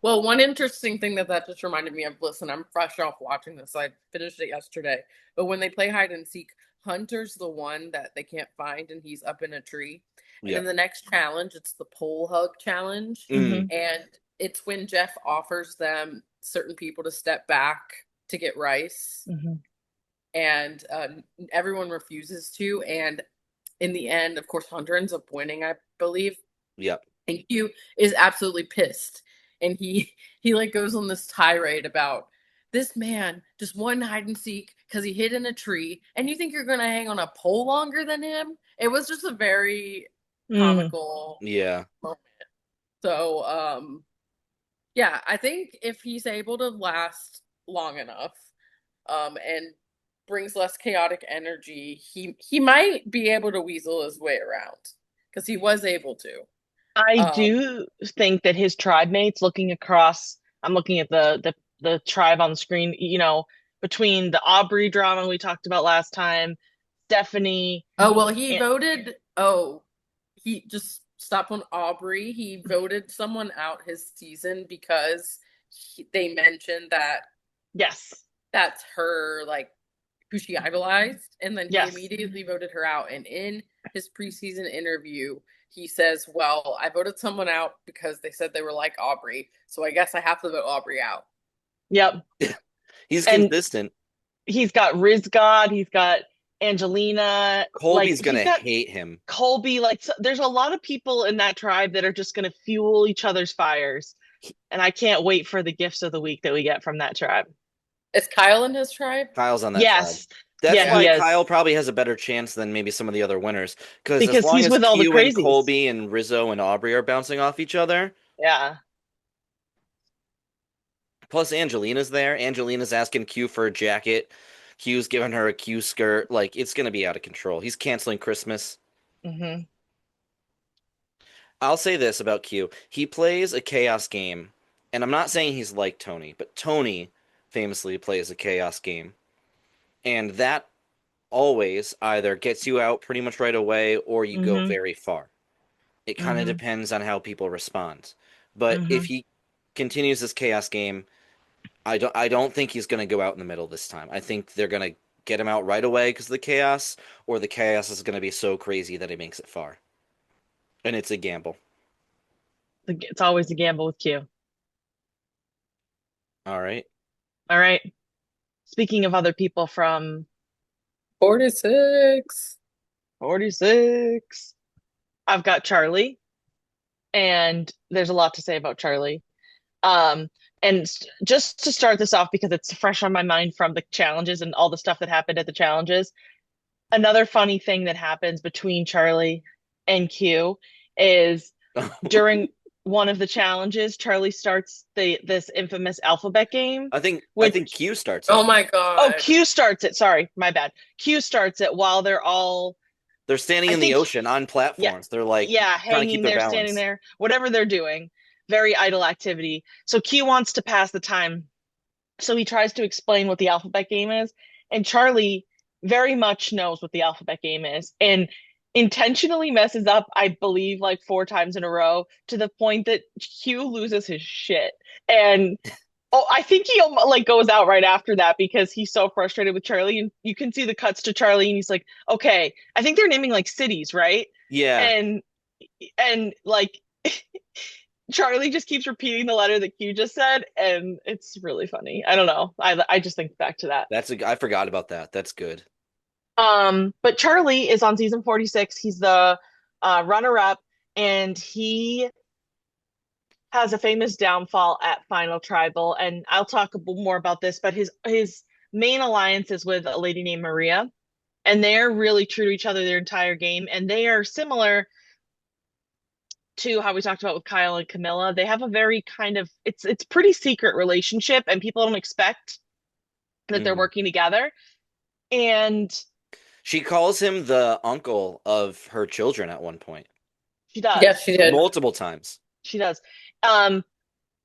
Well, one interesting thing that just reminded me of, listen, I'm fresh off watching this. I finished it yesterday. But when they play hide and seek, Hunter's the one that they can't find, and he's up in a tree. And in the next challenge, it's the pole hug challenge. And it's when Jeff offers them certain people to step back to get rice. And everyone refuses to. And in the end, of course, Hunter ends up winning, I believe. Yep. And Q is absolutely pissed. And he like goes on this tirade about this man just won hide and seek because he hid in a tree, and you think you're gonna hang on a pole longer than him? It was just a very comical moment. So yeah, I think if he's able to last long enough and brings less chaotic energy, he might be able to weasel his way around because he was able to. I do think that his tribe mates looking across, I'm looking at the tribe on the screen, you know, between the Aubrey drama we talked about last time, Stephanie. Oh, well, he just stopped on Aubrey. He voted someone out his season because they mentioned that that's her, like, who she idolized, and then he immediately voted her out. And in his preseason interview, he says, well, I voted someone out because they said they were like Aubrey, so I guess I have to vote Aubrey out. Yep. He's consistent. He's got Riz God, he's got Angelina. Colby's gonna hate him. Colby, like, there's a lot of people in that tribe that are just gonna fuel each other's fires. And I can't wait for the gifts of the week that we get from that tribe. Is Kyle in his tribe? Kyle's on that tribe. That's why Kyle probably has a better chance than maybe some of the other winners. Because as long he's as with all the Q and crazies. Colby and Rizo and Aubrey are bouncing off each other. Yeah. Plus, Angelina's there. Angelina's asking Q for a jacket. Q's giving her a Q skirt. Like, it's gonna be out of control. He's canceling Christmas. Hmm. I'll say this about Q. He plays a chaos game, and I'm not saying he's like Tony, but Tony famously plays a chaos game, and that always either gets you out pretty much right away or you go Hmm. very far. It kind of Hmm. depends on how people respond. But if Hmm. he continues this chaos game, I don't think he's going to go out in the middle this time. I think they're going to get him out right away because of the chaos, or the chaos is going to be so crazy that he makes it far. And it's a gamble. It's always a gamble with Q. All right. All right. Speaking of other people from 46. 46, I've got Charlie, and there's a lot to say about Charlie. Um, just to start this off, because it's fresh on my mind from the challenges and all the stuff that happened at the challenges, another funny thing that happens between Charlie and Q is during one of the challenges, Charlie starts this infamous alphabet game, I think which Q starts Oh it. my oh, God. Q starts it. Sorry, my bad. Q starts it while they're all, They're standing I in the think, ocean on yeah, platforms. They're like yeah, trying to keep hanging their there, standing balance. there, whatever they're doing. Very idle activity. So Q wants to pass the time. So he tries to explain what the alphabet game is, and Charlie very much knows what the alphabet game is and intentionally messes up, I believe, like 4 times in a row to the point that Q loses his shit. And oh, I think he like goes out right after that because he's so frustrated with Charlie, and you can see the cuts to Charlie, and he's like, "Okay, I think they're naming like cities, right?" Yeah, And like Charlie just keeps repeating the letter that Q just said, and it's really funny. I don't know. I just think back to that. I forgot about that. That's good. But Charlie is on season 46. He's the runner-up, and he has a famous downfall at Final Tribal. And I'll talk more about this, but his main alliance is with a lady named Maria, and they're really true to each other their entire game, and they are similar to how we talked about with Kyle and Kamila. They have a very kind of it's pretty secret relationship, and people don't expect that they're Hmm. working together. And She calls him the uncle of her children at one point, she Yes, does. she did. multiple times. She does. Um,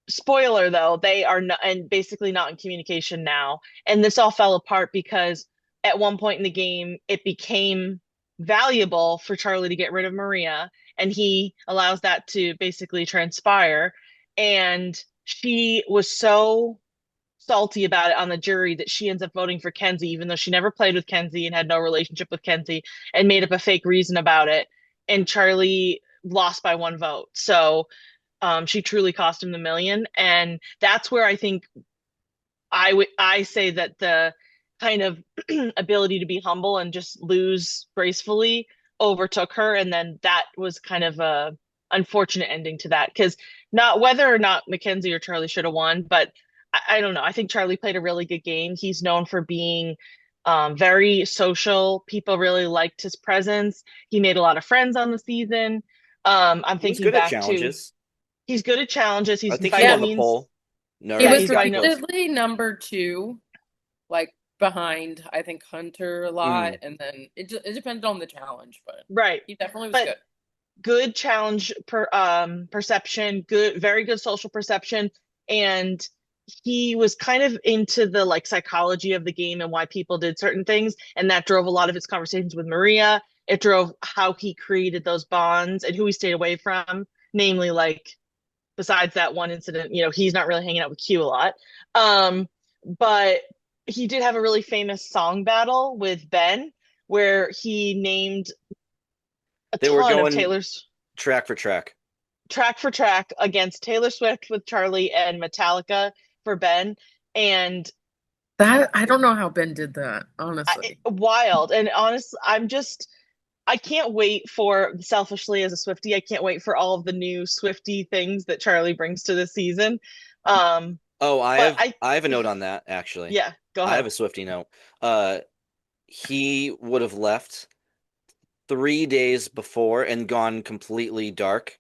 Spoiler though, they are not, and basically not in communication now. And this all fell apart because at one point in the game, it became valuable for Charlie to get rid of Maria, and he allows that to basically transpire. And she was so salty about it on the jury that she ends up voting for Kenzie, even though she never played with Kenzie and had no relationship with Kenzie, and made up a fake reason about it. And Charlie lost by 1 vote. So she truly cost him the million. And that's where I think I say that the kind of ability to be humble and just lose gracefully overtook her. And then that was kind of a unfortunate ending to that, because not whether or not Mackenzie or Charlie should have won, but I don't know. I think Charlie played a really good game. He's known for being very social. People really liked his presence. He made a lot of friends on the season. I'm He was thinking good at back to challenges. he's good at challenges. I He's think he by won no Yeah, the means, poll. No, he yeah, or was he he's by got no, killed. repeatedly number two, like behind, I think, Hunter a lot, Mm. and then it depended on the challenge, but right. he definitely was But good. good challenge perception, very good social perception, and he was kind of into the like psychology of the game and why people did certain things, and that drove a lot of his conversations with Maria. It drove how he created those bonds and who he stayed away from, namely like besides that one incident, he's not really hanging out with Q a lot. But he did have a really famous song battle with Ben where he named a They were ton of going Taylor's track for track. track for track against Taylor Swift with Charlie and Metallica for Ben. And That I don't know how Ben did that, honestly. wild. And honestly, I can't wait for, selfishly as a Swiftie, I can't wait for all of the new Swiftie things that Charlie brings to this season. Um, Oh, I but have I have a note on that actually. yeah, go I ahead. have a Swifty note. Uh, he would have left 3 days before and gone completely dark.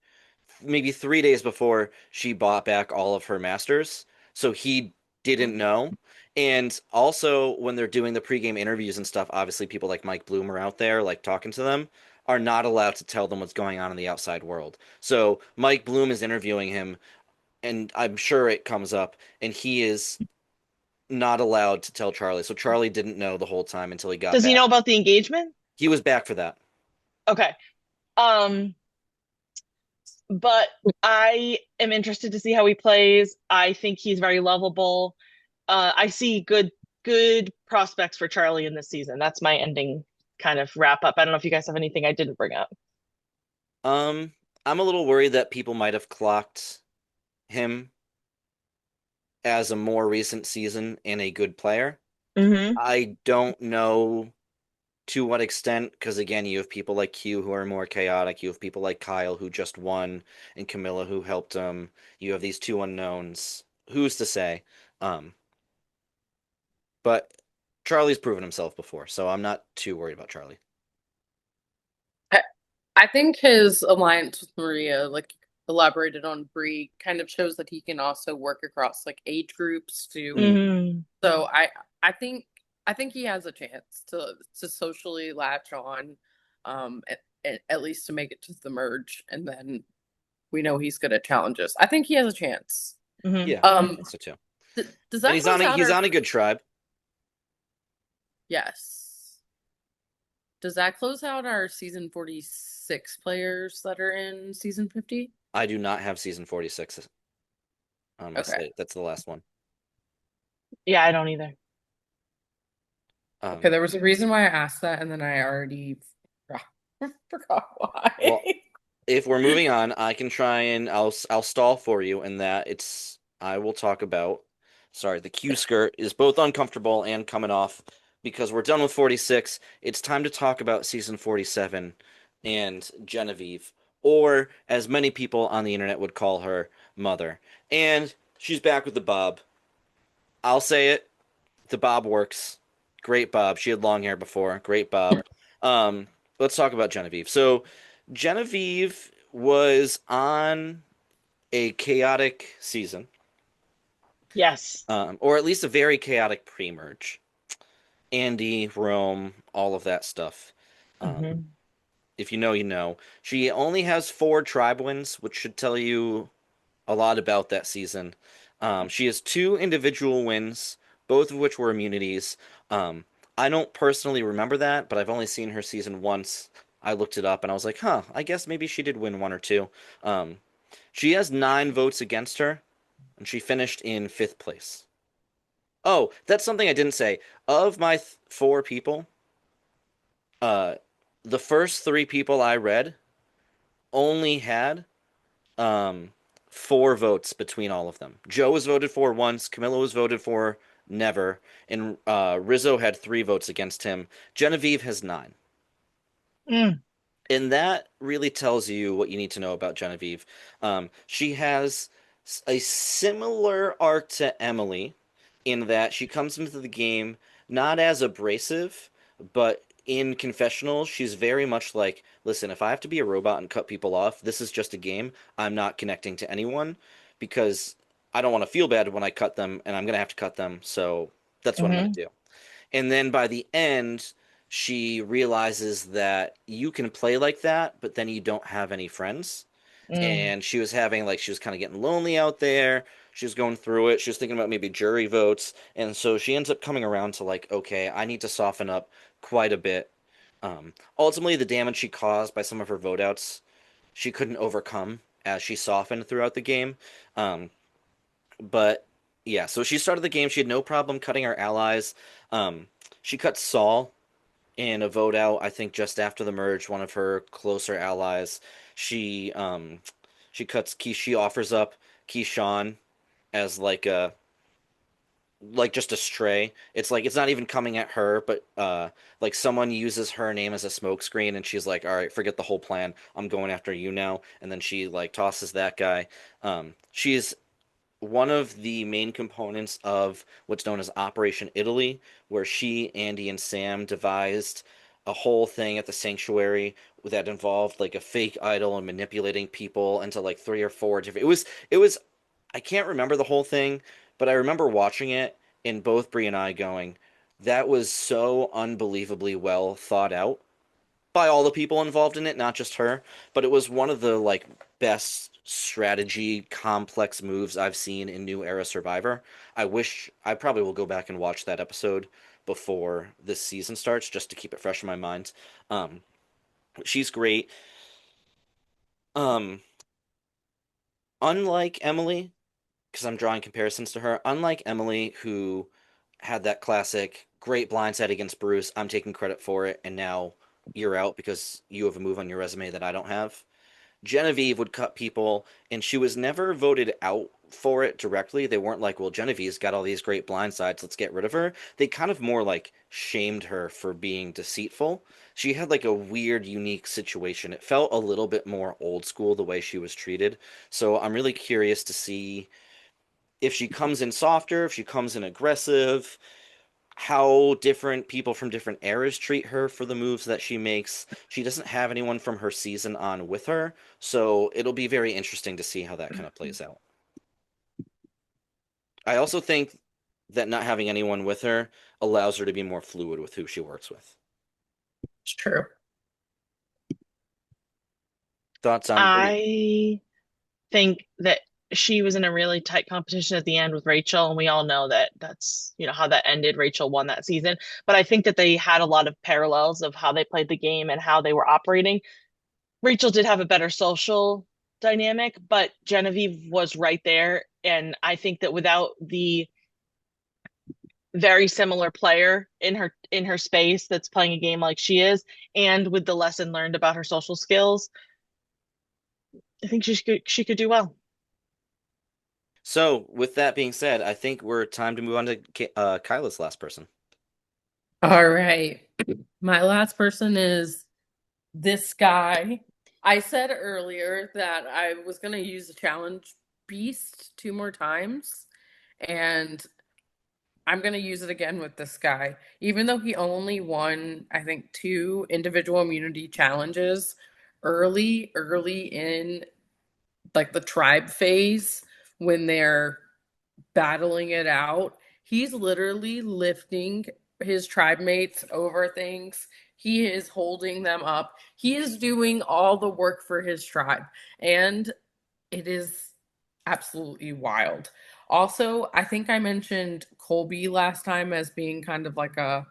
Maybe 3 days before she bought back all of her masters. So he didn't know. And also, when they're doing the pregame interviews and stuff, obviously people like Mike Bloom are out there, like talking to them, are not allowed to tell them what's going on in the outside world. So Mike Bloom is interviewing him, and I'm sure it comes up, and he is not allowed to tell Charlie. So Charlie didn't know the whole time until he got Does he back. know about the engagement? He was back for that. Okay. Um, but I am interested to see how he plays. I think he's very lovable. I see good prospects for Charlie in this season. That's my ending kind of wrap up. I don't know if you guys have anything I didn't bring up. Um, I'm a little worried that people might have clocked him as a more recent season and a good player. Mm-hmm. I don't know to what extent, because again, you have people like Q who are more chaotic. You have people like Kyle who just won, and Kamila who helped him. You have these two unknowns. Who's to say? Um, but Charlie's proven himself before, so I'm not too worried about Charlie. I, I think his alliance with Maria, like elaborated on Bree, kind of shows that he can also work across like age groups too. Mm-hmm. So I think he has a chance to socially latch on, at least to make it to the merge, and then we know he's going to challenge us. I think he has a chance. Mm-hmm. Yeah, I think so too. Does And that close out he's our... on a good tribe. Yes. Does that close out our season 46 players that are in season 50? I do not have season 46 on my Okay. slate. That's the last one. Yeah, I don't either. Okay, there was a reason why I asked that, and then I already forgot why. Well, if we're moving on, I can try and I'll stall for you in that I will talk about. Sorry, the Q skirt is both uncomfortable and coming off because we're done with 46. It's time to talk about season 47 and Genevieve, or as many people on the internet would call her, Mother. And she's back with the bob. I'll say it, the bob works. Great bob. She had long hair before. Great bob. Um, let's talk about Genevieve. So Genevieve was on a chaotic season, Yes. or at least a very chaotic pre-merge. Andy, Rome, all of that stuff. Mm-hmm. If you know, you know. She only has 4 tribe wins, which should tell you a lot about that season. She has 2 individual wins, both of which were immunities. I don't personally remember that, but I've only seen her season once. I looked it up and I was like, huh, I guess maybe she did win 1 or 2. She has 9 votes against her, and she finished in 5th place. Oh, that's something I didn't say. Of my 4 people, uh, the first 3 people I read only had um 4 votes between all of them. Joe was voted for once, Camilla was voted for never, and Rizzo had 3 votes against him. Genevieve has 9. Mm. And that really tells you what you need to know about Genevieve. She has a similar arc to Emily in that she comes into the game not as abrasive, but in confessionals, she's very much like, listen, if I have to be a robot and cut people off, this is just a game. I'm not connecting to anyone because I don't want to feel bad when I cut them, and I'm going to have to cut them. So that's what I'm going Mm-hmm. to do. And then by the end, she realizes that you can play like that, but then you don't have any friends. Mm. And she was having like she was kind of getting lonely out there. She was going through it. She was thinking about maybe jury votes, and so she ends up coming around to like, okay, I need to soften up quite a bit. Ultimately, the damage she caused by some of her vote outs, she couldn't overcome as she softened throughout the game. Um, but yeah, so she started the game. She had no problem cutting her allies. She cut Saul in a vote out, I think just after the merge, one of her closer allies. She she offers up Keyshawn as like just a stray. It's like it's not even coming at her, but like someone uses her name as a smokescreen and she's like, all right, forget the whole plan. I'm going after you now. And then she like tosses that guy. She's one of the main components of what's known as Operation Italy, where she, Andy, and Sam devised a whole thing at the sanctuary that involved like a fake idol and manipulating people into like 3 or 4 different. It was I can't remember the whole thing, but I remember watching it and both Bree and I going, that was so unbelievably well thought out by all the people involved in it, not just her, but it was one of the like best strategy complex moves I've seen in New Era Survivor. I probably will go back and watch that episode before this season starts just to keep it fresh in my mind. Um, she's great. Um, Unlike Emily, because I'm drawing comparisons to her, unlike Emily, who had that classic great blindside against Bruce, I'm taking credit for it, and now you're out because you have a move on your resume that I don't have. Genevieve would cut people, and she was never voted out for it directly. They weren't like, well, Genevieve's got all these great blindsides, let's get rid of her. They kind of more like shamed her for being deceitful. She had like a weird, unique situation. It felt a little bit more old school the way she was treated. So I'm really curious to see if she comes in softer, if she comes in aggressive, how different people from different eras treat her for the moves that she makes. She doesn't have anyone from her season on with her, so it'll be very interesting to see how that kind of plays out. I also think that not having anyone with her allows her to be more fluid with who she works with. It's true. Thoughts on Brie? I think that she was in a really tight competition at the end with Rachel, and we all know that that's, how that ended. Rachel won that season. But I think that they had a lot of parallels of how they played the game and how they were operating. Rachel did have a better social dynamic, but Genevieve was right there. And I think that without the very similar player in her space that's playing a game like she is, and with the lesson learned about her social skills, I think she could do well. So, with that being said, I think we're time to move on to Kyla's last person. All right. My last person is this guy. I said earlier that I was going to use the challenge beast 2 more times, and I'm going to use it again with this guy. Even though he only won, I think, 2 individual immunity challenges early in like the tribe phase when they're battling it out, he's literally lifting his tribe mates over things. He is holding them up. He is doing all the work for his tribe. And it is absolutely wild. Also, I think I mentioned Colby last time as being kind of like a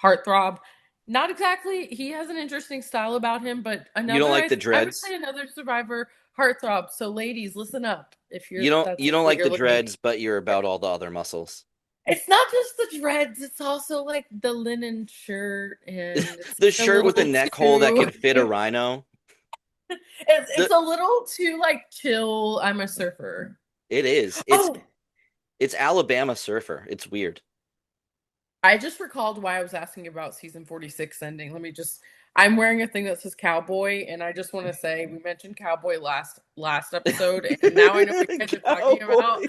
heartthrob. Not exactly. He has an interesting style about him, but You don't like the I would dreads? say another Survivor heartthrob. So, ladies, listen up. If You you're don't that's you don't what like you're the looking. dreads, but you're about all the other muscles. It's not just the dreads. It's also like the linen shirt, and it's The a shirt with the little neck hole that too. could fit a rhino. It's The a little too like chill. I'm a surfer. It is. Oh, It's Alabama Surfer. It's weird. I just recalled why I was asking about season 46 ending. I'm wearing a thing that says cowboy, and I just want to say we mentioned cowboy last episode, and now I know what you guys are talking about. Cowboy.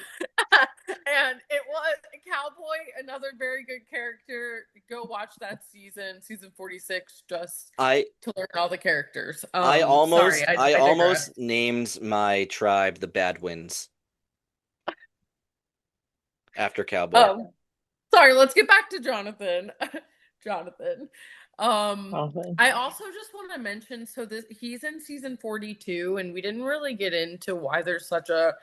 And it was Cowboy, another very good character. Go watch that season 46, just I to learn all the characters. I Sorry, almost I I digress. almost named my tribe the Badwins after Cowboy. Um, Sorry, let's get back to Jonathan. Jonathan. Probably. I also just want to mention, so he's in season 42, and we didn't really get into why there's such a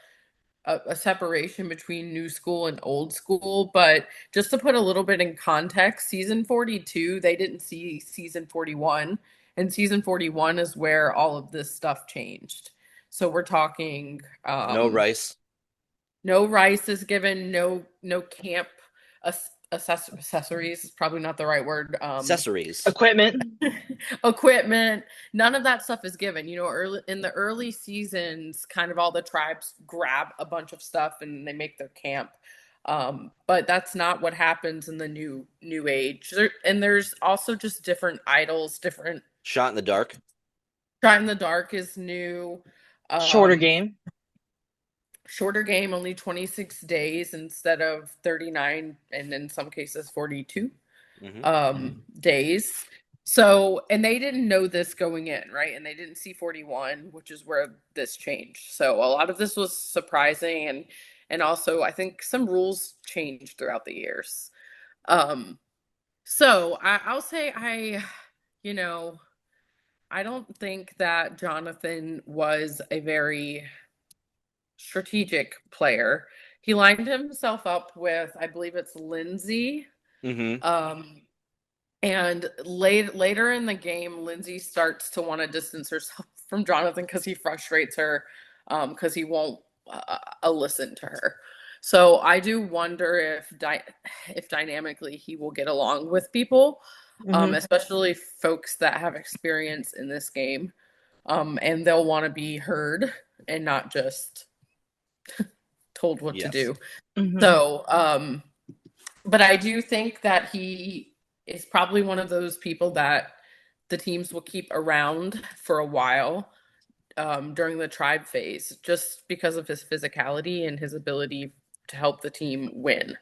separation between new school and old school, but just to put a little bit in context, season 42, they didn't see season 41, and season 41 is where all of this stuff changed. So we're talking No rice. no rice is given, no camp accessories, probably not the right word. Accessories. Equipment. Equipment, none of that stuff is given. Early in the early seasons, kind of all the tribes grab a bunch of stuff and they make their camp. But that's not what happens in the new age. And there's also just different idols, different. Shot in the dark. Shot in the dark is new. Shorter game. Shorter game, only 26 days instead of 39, and in some cases 42 days. So, and they didn't know this going in, right? And they didn't see 41, which is where this changed. So a lot of this was surprising, and And also, I think some rules changed throughout the years. So I'll say you know, I don't think that Jonathan was a very strategic player. He lined himself up with, I believe it's Lindsay. Mm-hmm. And later in the game, Lindsay starts to want to distance herself from Jonathan because he frustrates her, because he won't listen to her. So I do wonder if dynamically he will get along with people, especially folks that have experience in this game, and they'll want to be heard and not just told what to Yes. do. So, but I do think that he is probably one of those people that the teams will keep around for a while, during the tribe phase, just because of his physicality and his ability to help the team win.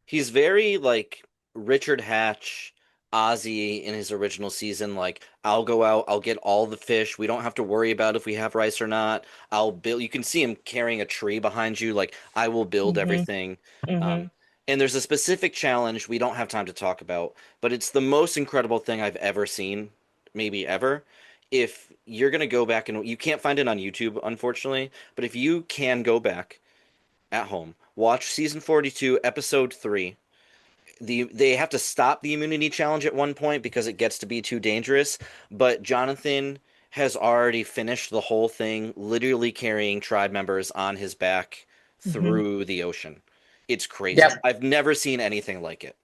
He's very like Richard Hatch, Ozzy in his original season. Like, I'll go out, I'll get all the fish. We don't have to worry about if we have rice or not. I'll build. You can see him carrying a tree behind you. Like, I will build everything. And there's a specific challenge we don't have time to talk about, but it's the most incredible thing I've ever seen, maybe ever. If you're gonna go back, and you can't find it on YouTube, unfortunately, but if you can go back at home, watch season 42, episode 3. They have to stop the immunity challenge at one point because it gets to be too dangerous, but Jonathan has already finished the whole thing, literally carrying tribe members on his back through the ocean. It's crazy. Yep. I've never seen anything like it.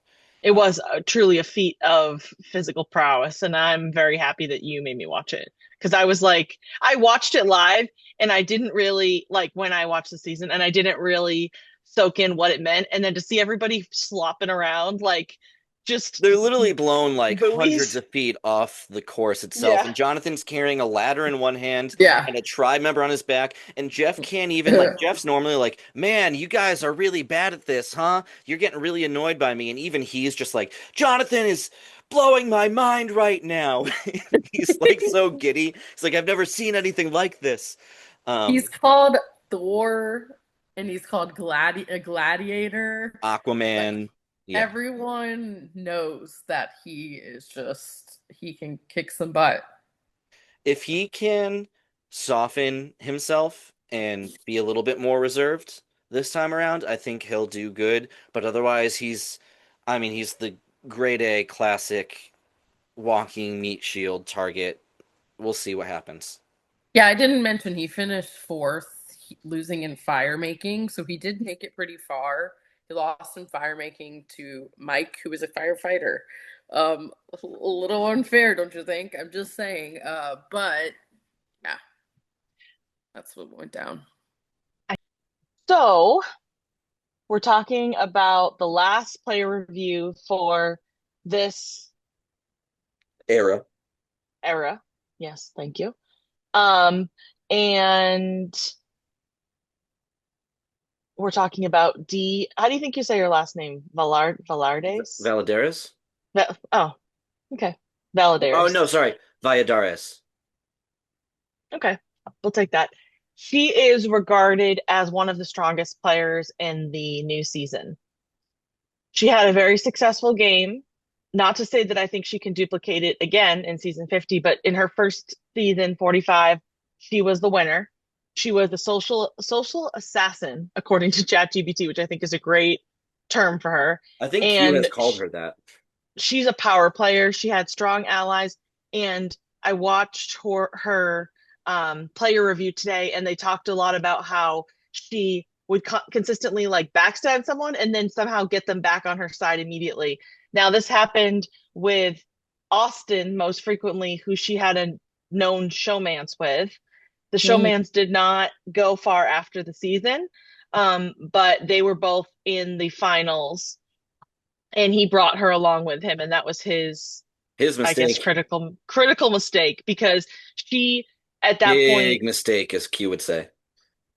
It was truly a feat of physical prowess, and I'm very happy that you made me watch it. Because I was like, I watched it live, and I didn't really, like, when I watched the season, and I didn't really soak in what it meant. And then to see everybody slopping around, like, just They're literally blown like buoys. hundreds of feet off the course itself. Yeah. And Jonathan's carrying a ladder in one hand Yeah. and a tribe member on his back. And Jeff can't even, like, Jeff's normally like, man, you guys are really bad at this, huh? You're getting really annoyed by me. And even he's just like, Jonathan is blowing my mind right now. He's like so giddy. He's like, I've never seen anything like this. He's called Thor, and he's called Gladiator. Aquaman. Like, Yeah. everyone knows that he can kick some butt. If he can soften himself and be a little bit more reserved this time around, I think he'll do good. But otherwise, he's the grade A classic walking meat shield target. We'll see what happens. Yeah, I didn't mention he finished 4th, losing in fire making, so he did make it pretty far. He lost in fire making to Mike, who was a firefighter. A little unfair, don't you think? I'm just saying. But yeah, that's what went down. So, we're talking about the last player review for this Era. Yes, thank you. And we're talking about D. How do you think you say your last name? Valardes? Valadares? Oh, okay. Valadares. Oh, no, sorry. Valladares. Okay, we'll take that. She is regarded as one of the strongest players in the new season. She had a very successful game. Not to say that I think she can duplicate it again in season 50, but in her first season, 45, she was the winner. She was the social assassin, according to ChatGPT, which I think is a great term for her. I think Q has called her that. She's a power player. She had strong allies, and I watched her player review today, and they talked a lot about how she would consistently like backstab someone and then somehow get them back on her side immediately. Now, this happened with Austin most frequently, who she had a known showmance with. The showmance did not go far after the season, but they were both in the finals, and he brought her along with him, and that was his mistake. I guess critical mistake, because she at that Big mistake, as Q would say,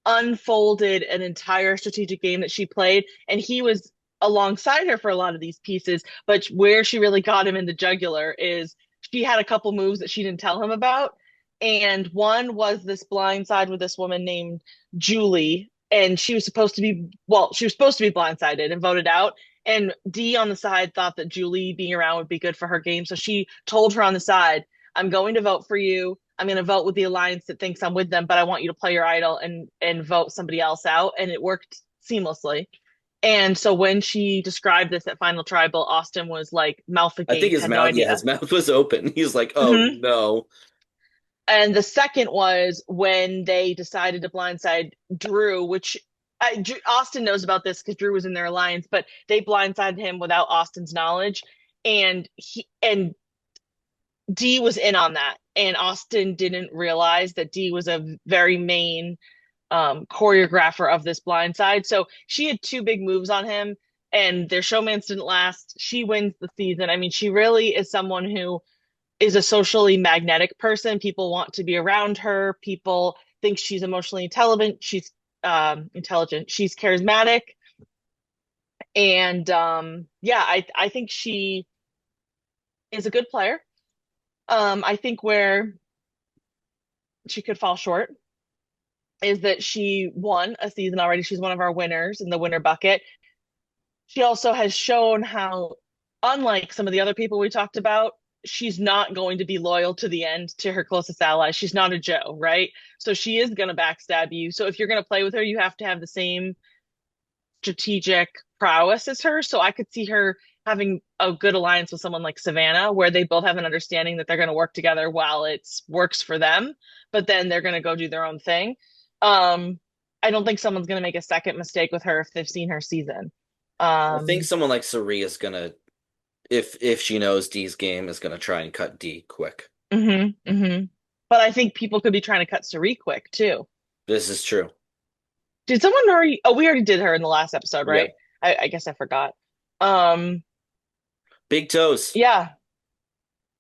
unfolded an entire strategic game that she played, and he was alongside her for a lot of these pieces. But where she really got him in the jugular is she had a couple moves that she didn't tell him about, and one was this blind side with this woman named Julie, and she was supposed to be blindsided and voted out. And Dee on the side thought that Julie being around would be good for her game. So she told her on the side, I'm going to vote for you. I'm going to vote with the alliance that thinks I'm with them, but I want you to play your idol and vote somebody else out. And it worked seamlessly. And so when she described this at Final Tribal, Austin was like mouth I think agape, his had no mouth, yeah, idea. his mouth was open. He's like, "Oh Hmm. no." And the second was when they decided to blindside Drew, which Austin knows about this because Drew was in their alliance, but they blindsided him without Austin's knowledge. And Dee was in on that. And Austin didn't realize that Dee was a very main choreographer of this blindside. So she had two big moves on him, and their showmance didn't last. She wins the season. I mean, she really is someone who is a socially magnetic person. People want to be around her. People think she's emotionally intelligent. She's intelligent. She's charismatic. And yeah, I think she is a good player. I think where she could fall short is that she won a season already. She's one of our winners in the winner bucket. She also has shown how, unlike some of the other people we talked about, she's not going to be loyal to the end to her closest ally. She's not a Joe, right? So she is going to backstab you. So if you're going to play with her, you have to have the same strategic prowess as her. So I could see her having a good alliance with someone like Savannah, where they both have an understanding that they're going to work together while it works for them, but then they're going to go do their own thing. I don't think someone's going to make a second mistake with her if they've seen her season. I think Um, someone like Sari is gonna, if she knows D's game, is gonna try and cut D quick. But I think people could be trying to cut Sari quick too. This is true. Did someone already? Oh, we already did her in the last episode, Yeah. right? I guess I forgot. Um, Big toes. yeah.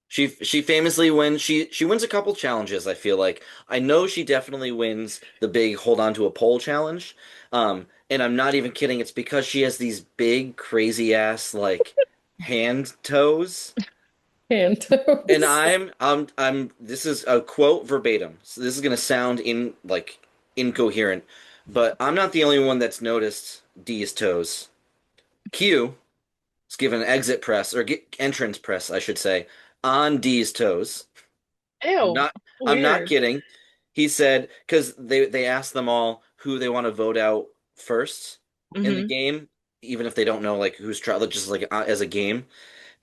She famously wins. She wins a couple challenges, I feel like. I know she definitely wins the big hold on to a pole challenge. And I'm not even kidding. It's because she has these big crazy ass like hand toes. Hand And toes. I'm this is a quote verbatim. So this is gonna sound incoherent, but I'm not the only one that's noticed D's toes. Q is given an exit press or entrance press, I should say, on D's toes. I'm Ew. not I'm not Weird. kidding. He said because they asked them all who they want to vote out first in the Hmm. game, even if they don't know like who's trying, just like as a game.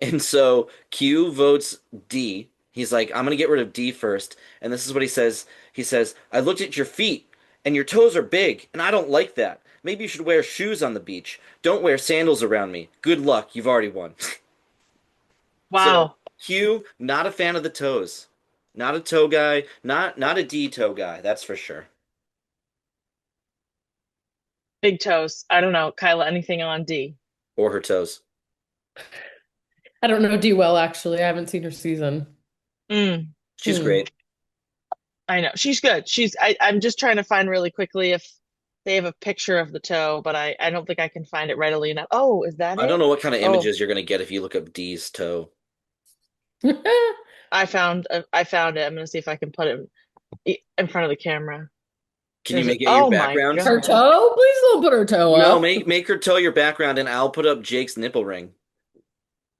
And so Q votes D. He's like, I'm gonna get rid of D first. And this is what he says. He says, I looked at your feet, and your toes are big, and I don't like that. Maybe you should wear shoes on the beach. Don't wear sandals around me. Good luck, you've already won. So Wow. Q, not a fan of the toes. Not a toe guy. Not a D toe guy, that's for sure. Big toes. I don't know, Kyla, anything on D? Or her toes. I don't know D well, actually. I haven't seen her season. Mm, She's Hmm. great. I know. She's good. I'm just trying to find really quickly if they have a picture of the toe, but I don't think I can find it readily enough. Oh, is that I don't it? know what kind of Oh, images you're gonna get if you look up D's toe. I found it. I'm gonna see if I can put it in front of the camera. Can you make it your Oh my background? Her God. toe? Please don't put her toe No, up. make her toe your background, and I'll put up Jake's nipple ring.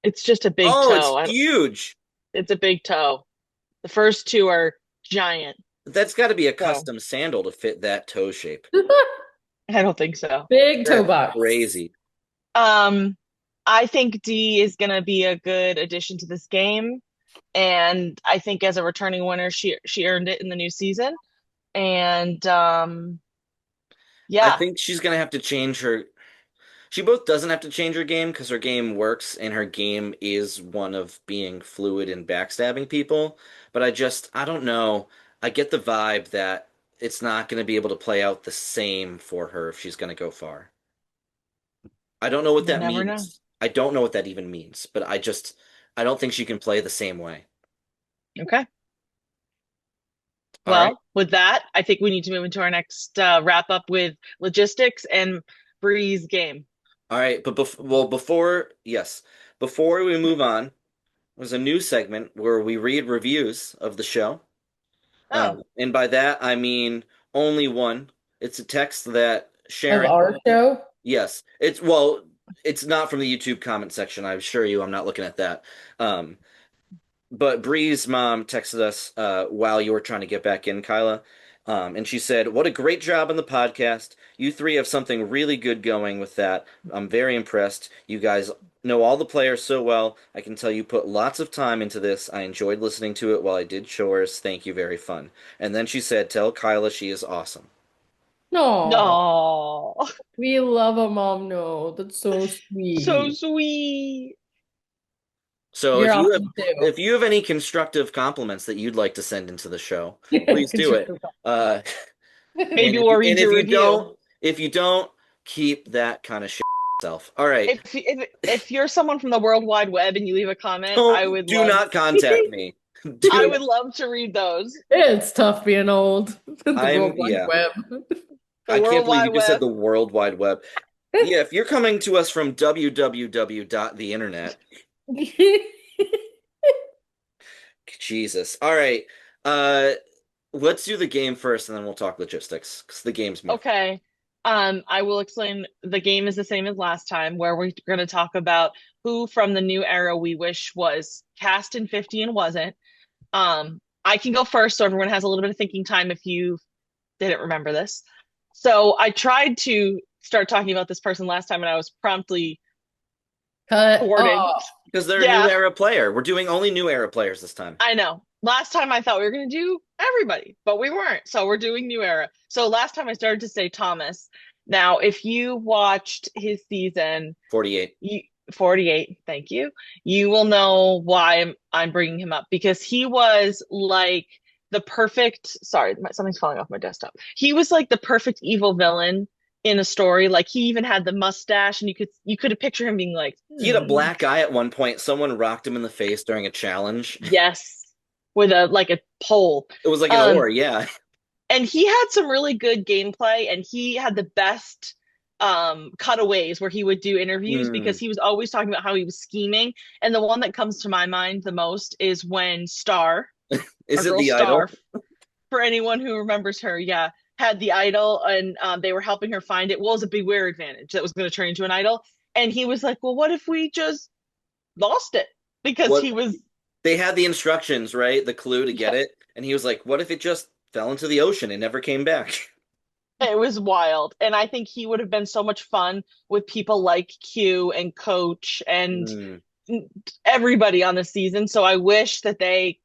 It's just a big Oh, it's toe. huge. It's a big toe. The first two are giant. That's got to be a So custom sandal to fit that toe shape. I don't think so. Big toe That's box. crazy. Um, I think D is gonna be a good addition to this game. And I think as a returning winner, she earned it in the new season. And I yeah, think she's gonna have to change her. She both doesn't have to change her game because her game works and her game is one of being fluid and backstabbing people. But I don't know. I get the vibe that it's not gonna be able to play out the same for her if she's gonna go far. I don't know what you that never know. means. I don't know what that even means, but I don't think she can play the same way. Okay. All right. Well, with that, I think we need to move into our next wrap up with logistics and Bree's game. All right, but before we move on, there's a new segment where we read reviews of the show. Oh, And by that I mean only one. It's a text that Sharon. our show? Yes. It's not from the YouTube comment section. I assure you, I'm not looking at that. Um, but Bree's mom texted us while you were trying to get back in, Kyla. And she said, "What a great job on the podcast. You three have something really good going with that. I'm very impressed. You guys know all the players so well. I can tell you put lots of time into this. I enjoyed listening to it while I did chores. Thank you, very fun." And then she said, "Tell Kyla she is awesome." No, No. we love a mom. No, that's so So sweet. sweet. So You're awesome too. if you have any constructive compliments that you'd like to send into the show, please do it. Constructive. Uh, Maybe we'll read your review. if you don't, keep that kind of shit yourself. All right. If you're someone from the World Wide Web and you leave a comment, Do not contact me. I would love to read those. It's tough being old. The World Wide Yeah. Web. The I World can't believe Wide you just said Web. the World Wide Web. Yeah, if you're coming to us from www.theinternet, Jesus. All right. Uh, let's do the game first, and then we'll talk logistics because the game's more. Okay. I will explain. The game is the same as last time, where we're going to talk about who from the new era we wish was cast in 50 and wasn't. I can go first, so everyone has a little bit of thinking time if you didn't remember this. So I tried to start talking about this person last time, and I was promptly Cut thwarted. off. Because they're Yeah. a new era player. We're doing only new era players this time. I know. Last time I thought we were going to do everybody, but we weren't. So we're doing new era. So last time I started to say Thomas. Now, if you watched his season 48. 48, thank you. You will know why I'm bringing him up because he was like the perfect, sorry, something's falling off my desktop. He was like the perfect evil villain in a story. Like he even had the mustache and you could have pictured him being like, He had a black eye at one point. Someone rocked him in the face during a challenge. yes, with a pole. It was like an oar, yeah. And he had some really good gameplay and he had the best cutaways where he would do interviews because he was always talking about how he was scheming. And the one that comes to my mind the most is when Star, Is our it girl the Star, idol? for anyone who remembers her, yeah, had the idol and they were helping her find it. Well, it was a beware advantage that was going to turn into an idol. And he was like, well, what if we just lost it? Because he was. They had the instructions, right? The clue to get it. And he was like, what if it just fell into the ocean and never came back? It was wild. And I think he would have been so much fun with people like Q and Coach and everybody on the season. So I wish that they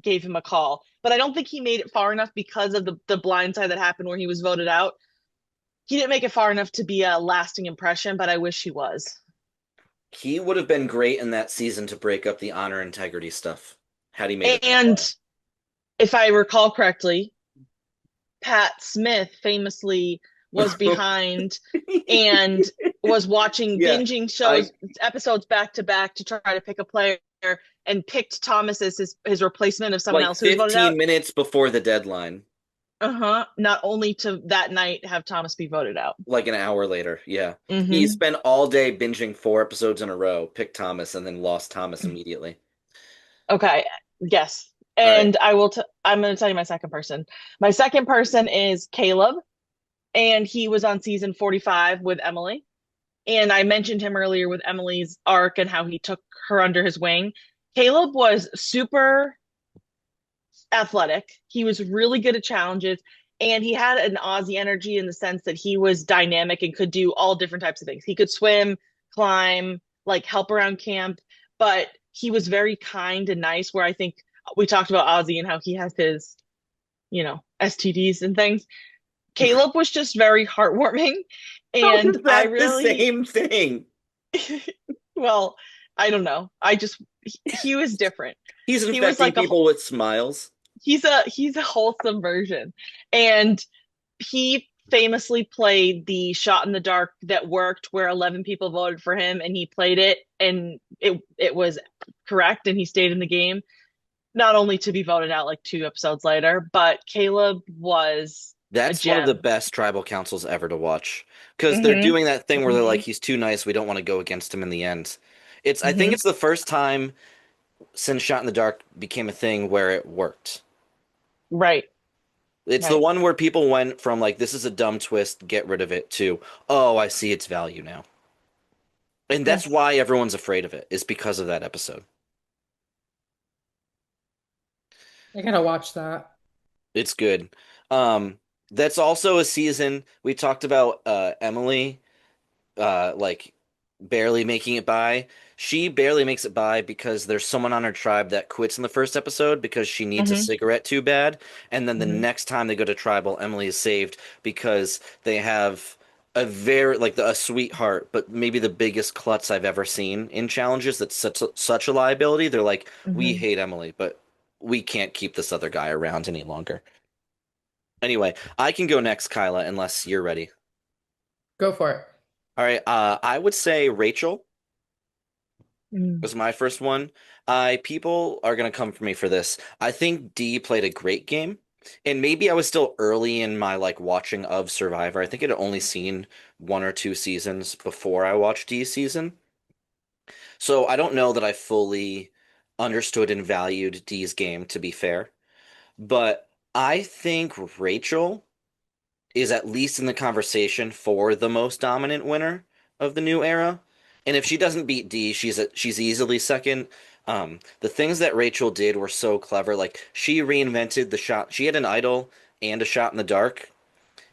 gave him a call. But I don't think he made it far enough because of the blindside that happened where he was voted out. He didn't make it far enough to be a lasting impression, but I wish he was. He would have been great in that season to break up the honor integrity stuff had he made it. And if I recall correctly, Pat Smith famously was behind and was watching binging episodes back to back to try to pick a player and picked Thomas as his replacement of someone else who was voted out. 15 minutes before the deadline. Not only to that night have Thomas be voted out. Like an hour later, yeah. He spent all day binging 4 episodes in a row, picked Thomas, and then lost Thomas immediately. Okay, yes. And right. I'm going to tell you my second person. My second person is Caleb, and he was on season 45 with Emily. And I mentioned him earlier with Emily's arc and how he took her under his wing. Caleb was super athletic. He was really good at challenges, and he had an Aussie energy in the sense that he was dynamic and could do all different types of things. He could swim, climb, like help around camp, but he was very kind and nice, where I think we talked about Ozzy and how he has his, STDs and things. Caleb was just very heartwarming. And I really the same thing. Well, I don't know. He was different. He's infecting people with smiles. He's a wholesome version. And he famously played the shot in the dark that worked, where 11 people voted for him and he played it and it was correct and he stayed in the game, not only to be voted out like 2 episodes later, but Caleb was That's one of the best tribal councils ever to watch, because they're doing that thing where they're like, he's too nice, we don't want to go against him in the end. I think it's the first time since Shot in the Dark became a thing where it worked. Right. It's the Right. one where people went from like, this is a dumb twist, get rid of it, to, oh, I see its value now. And Yeah. that's why everyone's afraid of it, is because of that episode. I gotta watch that. It's good. Um, that's also a season we talked about Emily like barely making it by. She barely makes it by because there's someone on her tribe that quits in the first episode because she needs a Hmm. cigarette too bad. And then the Hmm. next time they go to tribal, Emily is saved because they have a very like a sweetheart, but maybe the biggest klutz I've ever seen in challenges that's such a liability. They're like, we Hmm. hate Emily, but we can't keep this other guy around any longer. Anyway, I can go next, Kyla, unless you're ready. Go for it. All right, I would say Rachel Mm. was my first one. I people are gonna come for me for this. I think Dee played a great game, and maybe I was still early in my like watching of Survivor. I think I'd only seen one or two seasons before I watched Dee's season, so I don't know that I fully understood and valued Dee's game, to be fair. But I think Rachel is at least in the conversation for the most dominant winner of the new era. And if she doesn't beat Dee, she's easily second. The things that Rachel did were so clever. Like she reinvented the shot. She had an idol and a shot in the dark,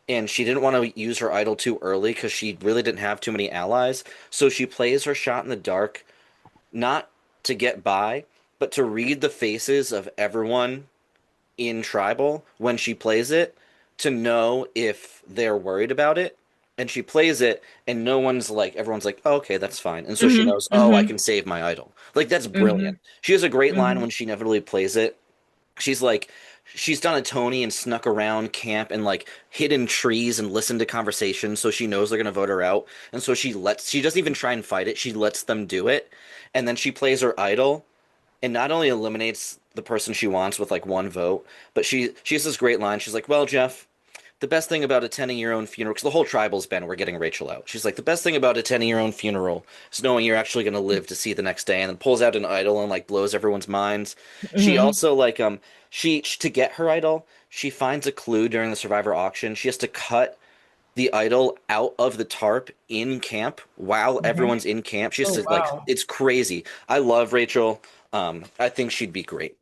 and she didn't want to use her idol too early because she really didn't have too many allies. So she plays her shot in the dark not to get by, but to read the faces of everyone in tribal when she plays it to know if they're worried about it. And she plays it, and no one's like, everyone's like, oh, okay, that's fine. And so she Hmm. knows, oh, I Hmm. can save my idol. Like, that's Hmm. brilliant. She has a great line Hmm. when she inevitably plays it. She's like, she's done a Tony and snuck around camp and like hid in trees and listened to conversations so she knows they're gonna vote her out. And so she doesn't even try and fight it. She lets them do it. And then she plays her idol and not only eliminates the person she wants with like one vote, but she has this great line. She's like, "Well, Jeff, the best thing about attending your own funeral, because the whole tribal's been we're getting Rachel out. She's like, the best thing about attending your own funeral is knowing you're actually going to live to see the next day, and then pulls out an idol and like blows everyone's minds. She Hmm. also like she to get her idol, she finds a clue during the Survivor auction. She has to cut the idol out of the tarp in camp while Hmm. everyone's in camp. She has Oh, to like wow. it's crazy. I love Rachel. I think she'd be great.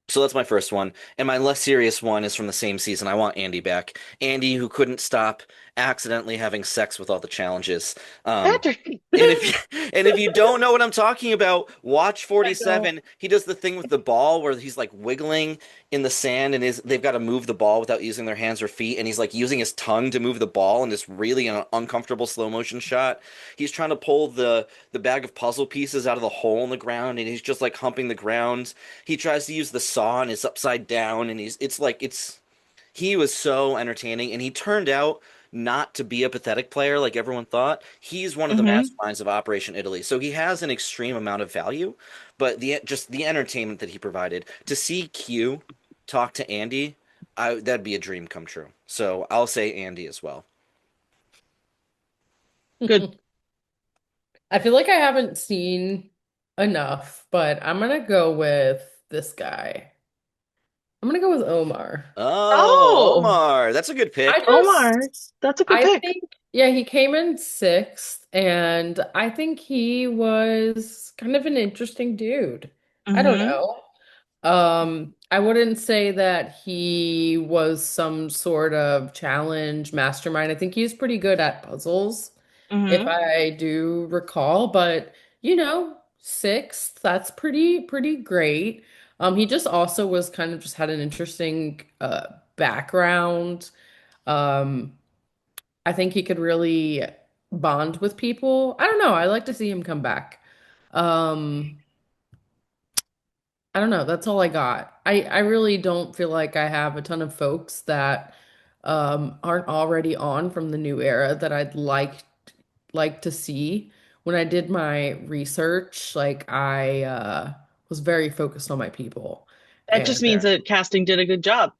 So that's my first one. And my less serious one is from the same season. I want Andy back. Andy, who couldn't stop accidentally having sex with all the challenges. Um, Patrick. and if you don't know what I'm talking about, watch I don't. 47. He does the thing with the ball where he's like wiggling in the sand and they've got to move the ball without using their hands or feet. And he's like using his tongue to move the ball in this really uncomfortable slow motion shot. He's trying to pull the bag of puzzle pieces out of the hole in the ground and he's just like humping the ground. He tries to use the saw and it's upside down and it's he was so entertaining and he turned out not to be a pathetic player like everyone thought. He's one of the Hmm. masterminds of Operation Italy. So he has an extreme amount of value, but the entertainment that he provided to see Q talk to Andy, that'd be a dream come true. So I'll say Andy as well. Good. I feel like I haven't seen enough, but I'm gonna go with this guy. I'm gonna go with Omar. Oh, Oh, Omar, that's a good I pick. Omar. just, That's a good I pick. think, yeah, he came in sixth, and I think he was kind of an interesting dude. I don't Hmm. know. I wouldn't say that he was some sort of challenge mastermind. I think he's pretty good at puzzles, if Hmm. I do recall, but sixth, that's pretty great. He just also was kind of just had an interesting background. Um, I think he could really bond with people. I don't know. I like to see him come back. Um, I don't know. That's all I got. I really don't feel like I have a ton of folks that aren't already on from the new era that I'd like to see. When I did my research, like I was very focused on my people. That just And means that casting did a good job.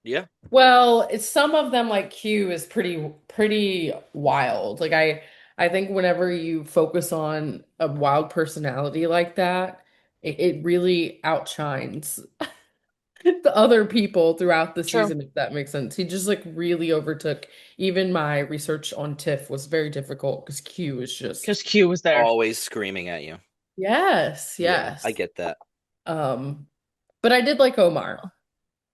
Yeah. well, it's some of them like Q is pretty wild. Like I think whenever you focus on a wild personality like that, it really outshines the other people throughout the True. season, if that makes sense. He just like really overtook. Even my research on Tiff was very difficult because Q is just Because Q was there. Always screaming at you. yes, Yeah, I yes. get that. Um, but I did like Omar.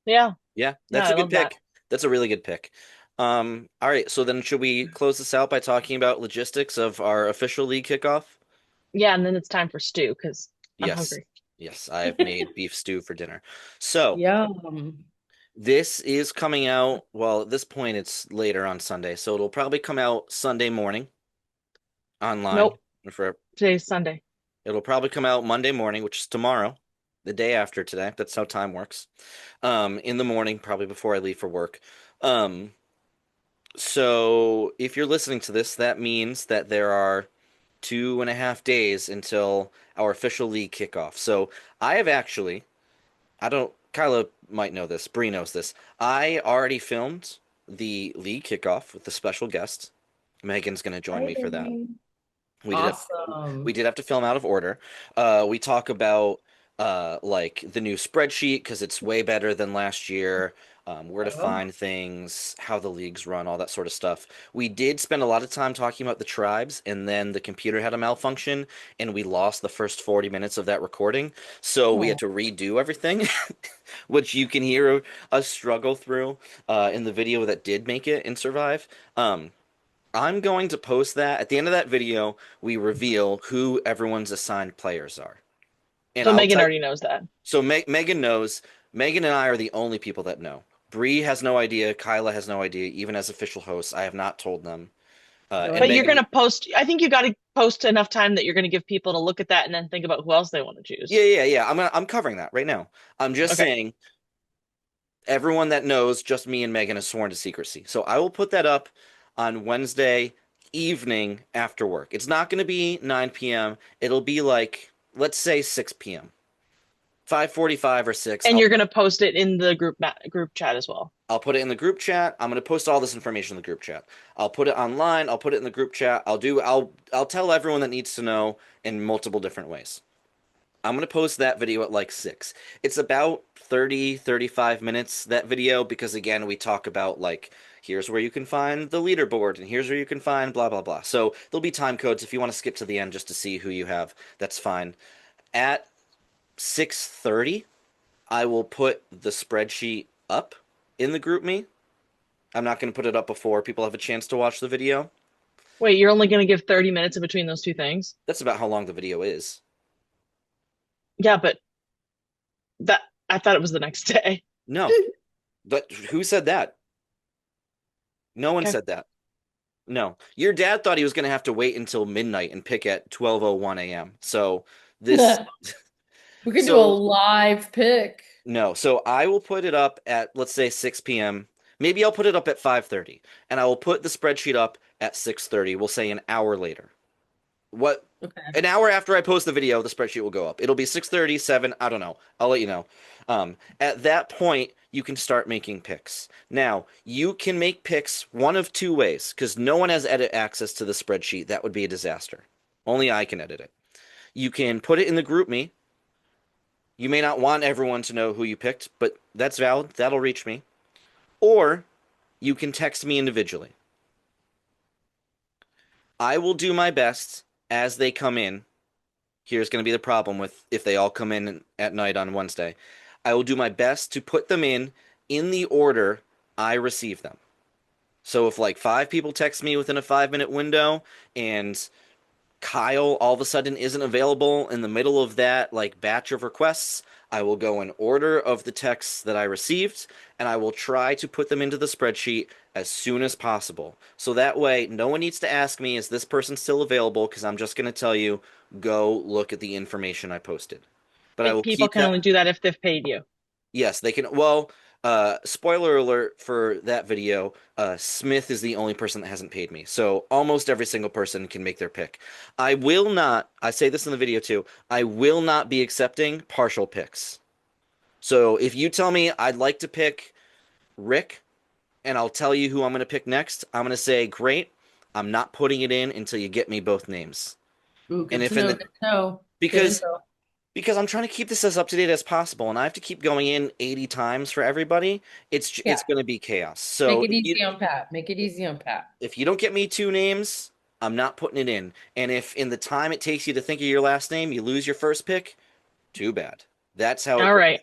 Yeah. Yeah, No, that's I a good love that. pick. That's a really good pick. All right, so then should we close this out by talking about logistics of our official league kickoff? Yeah, and then it's time for stew because I'm Yes. hungry. Yes, I have made beef stew for dinner. So, Yum. this is coming out, well, at this point it's later on Sunday, so it'll probably come out Sunday morning online. Nope. For Today's Sunday. It'll probably come out Monday morning, which is tomorrow, the day after today. That's how time works. In the morning, probably before I leave for work. Um, so if you're listening to this, that means that there are 2.5 days until our official league kickoff. So I have actually, I don't, Kyla might know this, Bree knows this. I already filmed the league kickoff with the special guest. Megan's going to join me for that. Exciting. We did have we Awesome. did have to film out of order. We talk about like the new spreadsheet because it's way better than last year. Where to Oh, find things, how the leagues run, all that sort of stuff. We did spend a lot of time talking about the tribes, and then the computer had a malfunction, and we lost the first 40 minutes of that recording. So we had oh. to redo everything, which you can hear us struggle through in the video that did make it and survive. I'm going to post that. At the end of that video, we reveal who everyone's assigned players are. And So I'll Megan tell already knows that. so Megan knows. Megan and I are the only people that know. Bree has no idea. Kyla has no idea. Even as official hosts, I have not told them. And But you're Megan, gonna post. I think you got to post enough time that you're gonna give people to look at that and then think about who else they want to choose. yeah. I'm covering that right now. I'm just Okay. saying everyone that knows, just me and Megan is sworn to secrecy. So I will put that up on Wednesday evening after work. It's not going to be 9 p.m. It'll be like, let's say 6 p.m. 5:45 or 6. And you're gonna post it in the group chat as well. I'll put it in the group chat. I'm going to post all this information in the group chat. I'll put it online. I'll put it in the group chat. I'll tell everyone that needs to know in multiple different ways. I'm going to post that video at like 6. It's about 30, 35 minutes, that video, because again, we talk about like, here's where you can find the leaderboard and here's where you can find blah, blah, blah. So there'll be time codes. If you want to skip to the end just to see who you have, that's fine. At 6:30, I will put the spreadsheet up in the group me. I'm not going to put it up before people have a chance to watch the video. Wait, you're only gonna give 30 minutes in between those two things? That's about how long the video is. Yeah, but that I thought it was the next day. No, but who said that? No one Okay. said that. No, your dad thought he was going to have to wait until midnight and pick at 12:01 a.m. So this, We could do a so live pick. no, so I will put it up at let's say 6 p.m. Maybe I'll put it up at 5:30, and I will put the spreadsheet up at 6:30. We'll say an hour later. What? Okay. An hour after I post the video, the spreadsheet will go up. It'll be 6:30, 7, I don't know. I'll let you know. At that point, you can start making picks. Now, you can make picks one of two ways, because no one has edit access to the spreadsheet. That would be a disaster. Only I can edit it. You can put it in the group me. You may not want everyone to know who you picked, but that's valid. That'll reach me. Or you can text me individually. I will do my best as they come in. Here's going to be the problem with if they all come in at night on Wednesday. I will do my best to put them in the order I receive them. So if like 5 people text me within a 5-minute window and Kyle all of a sudden isn't available in the middle of that like batch of requests, I will go in order of the texts that I received and I will try to put them into the spreadsheet as soon as possible. So that way no one needs to ask me, is this person still available? Because I'm just going to tell you, go look at the information I posted. But I But will people keep can that. only do that if they've paid you. Yes, they can. Well, spoiler alert for that video, Smith is the only person that hasn't paid me. So almost every single person can make their pick. I will not, I say this in the video too, I will not be accepting partial picks. So if you tell me I'd like to pick Rick and I'll tell you who I'm going to pick next, I'm going to say, great, I'm not putting it in until you get me both names. Ooh, And good to if in know. the, Good to know. Good because info. Because I'm trying to keep this as up to date as possible, and I have to keep going in 80 times for everybody. It's Yeah. going to be chaos. Make So it easy on Pat. Make it easy on Pat. if you don't get me 2 names, I'm not putting it in. And if in the time it takes you to think of your last name, you lose your first pick, too bad. That's how it All goes. right.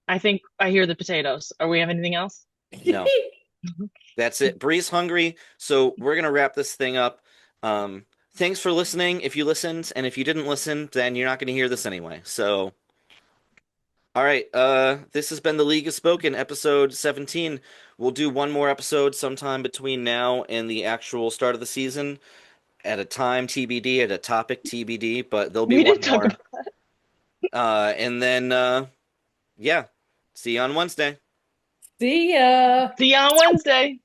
I think I hear the potatoes. Are we have anything else? No, that's it. Bree's hungry, so we're gonna wrap this thing up. Thanks for listening. If you listened, and if you didn't listen, then you're not gonna hear this anyway. So, all right. This has been the League of Spoken, episode 17. We'll do one more episode sometime between now and the actual start of the season, at a time TBD, at a topic TBD. But there'll be We one didn't talk more. about And then, yeah. See you on Wednesday. See ya. See you on Wednesday.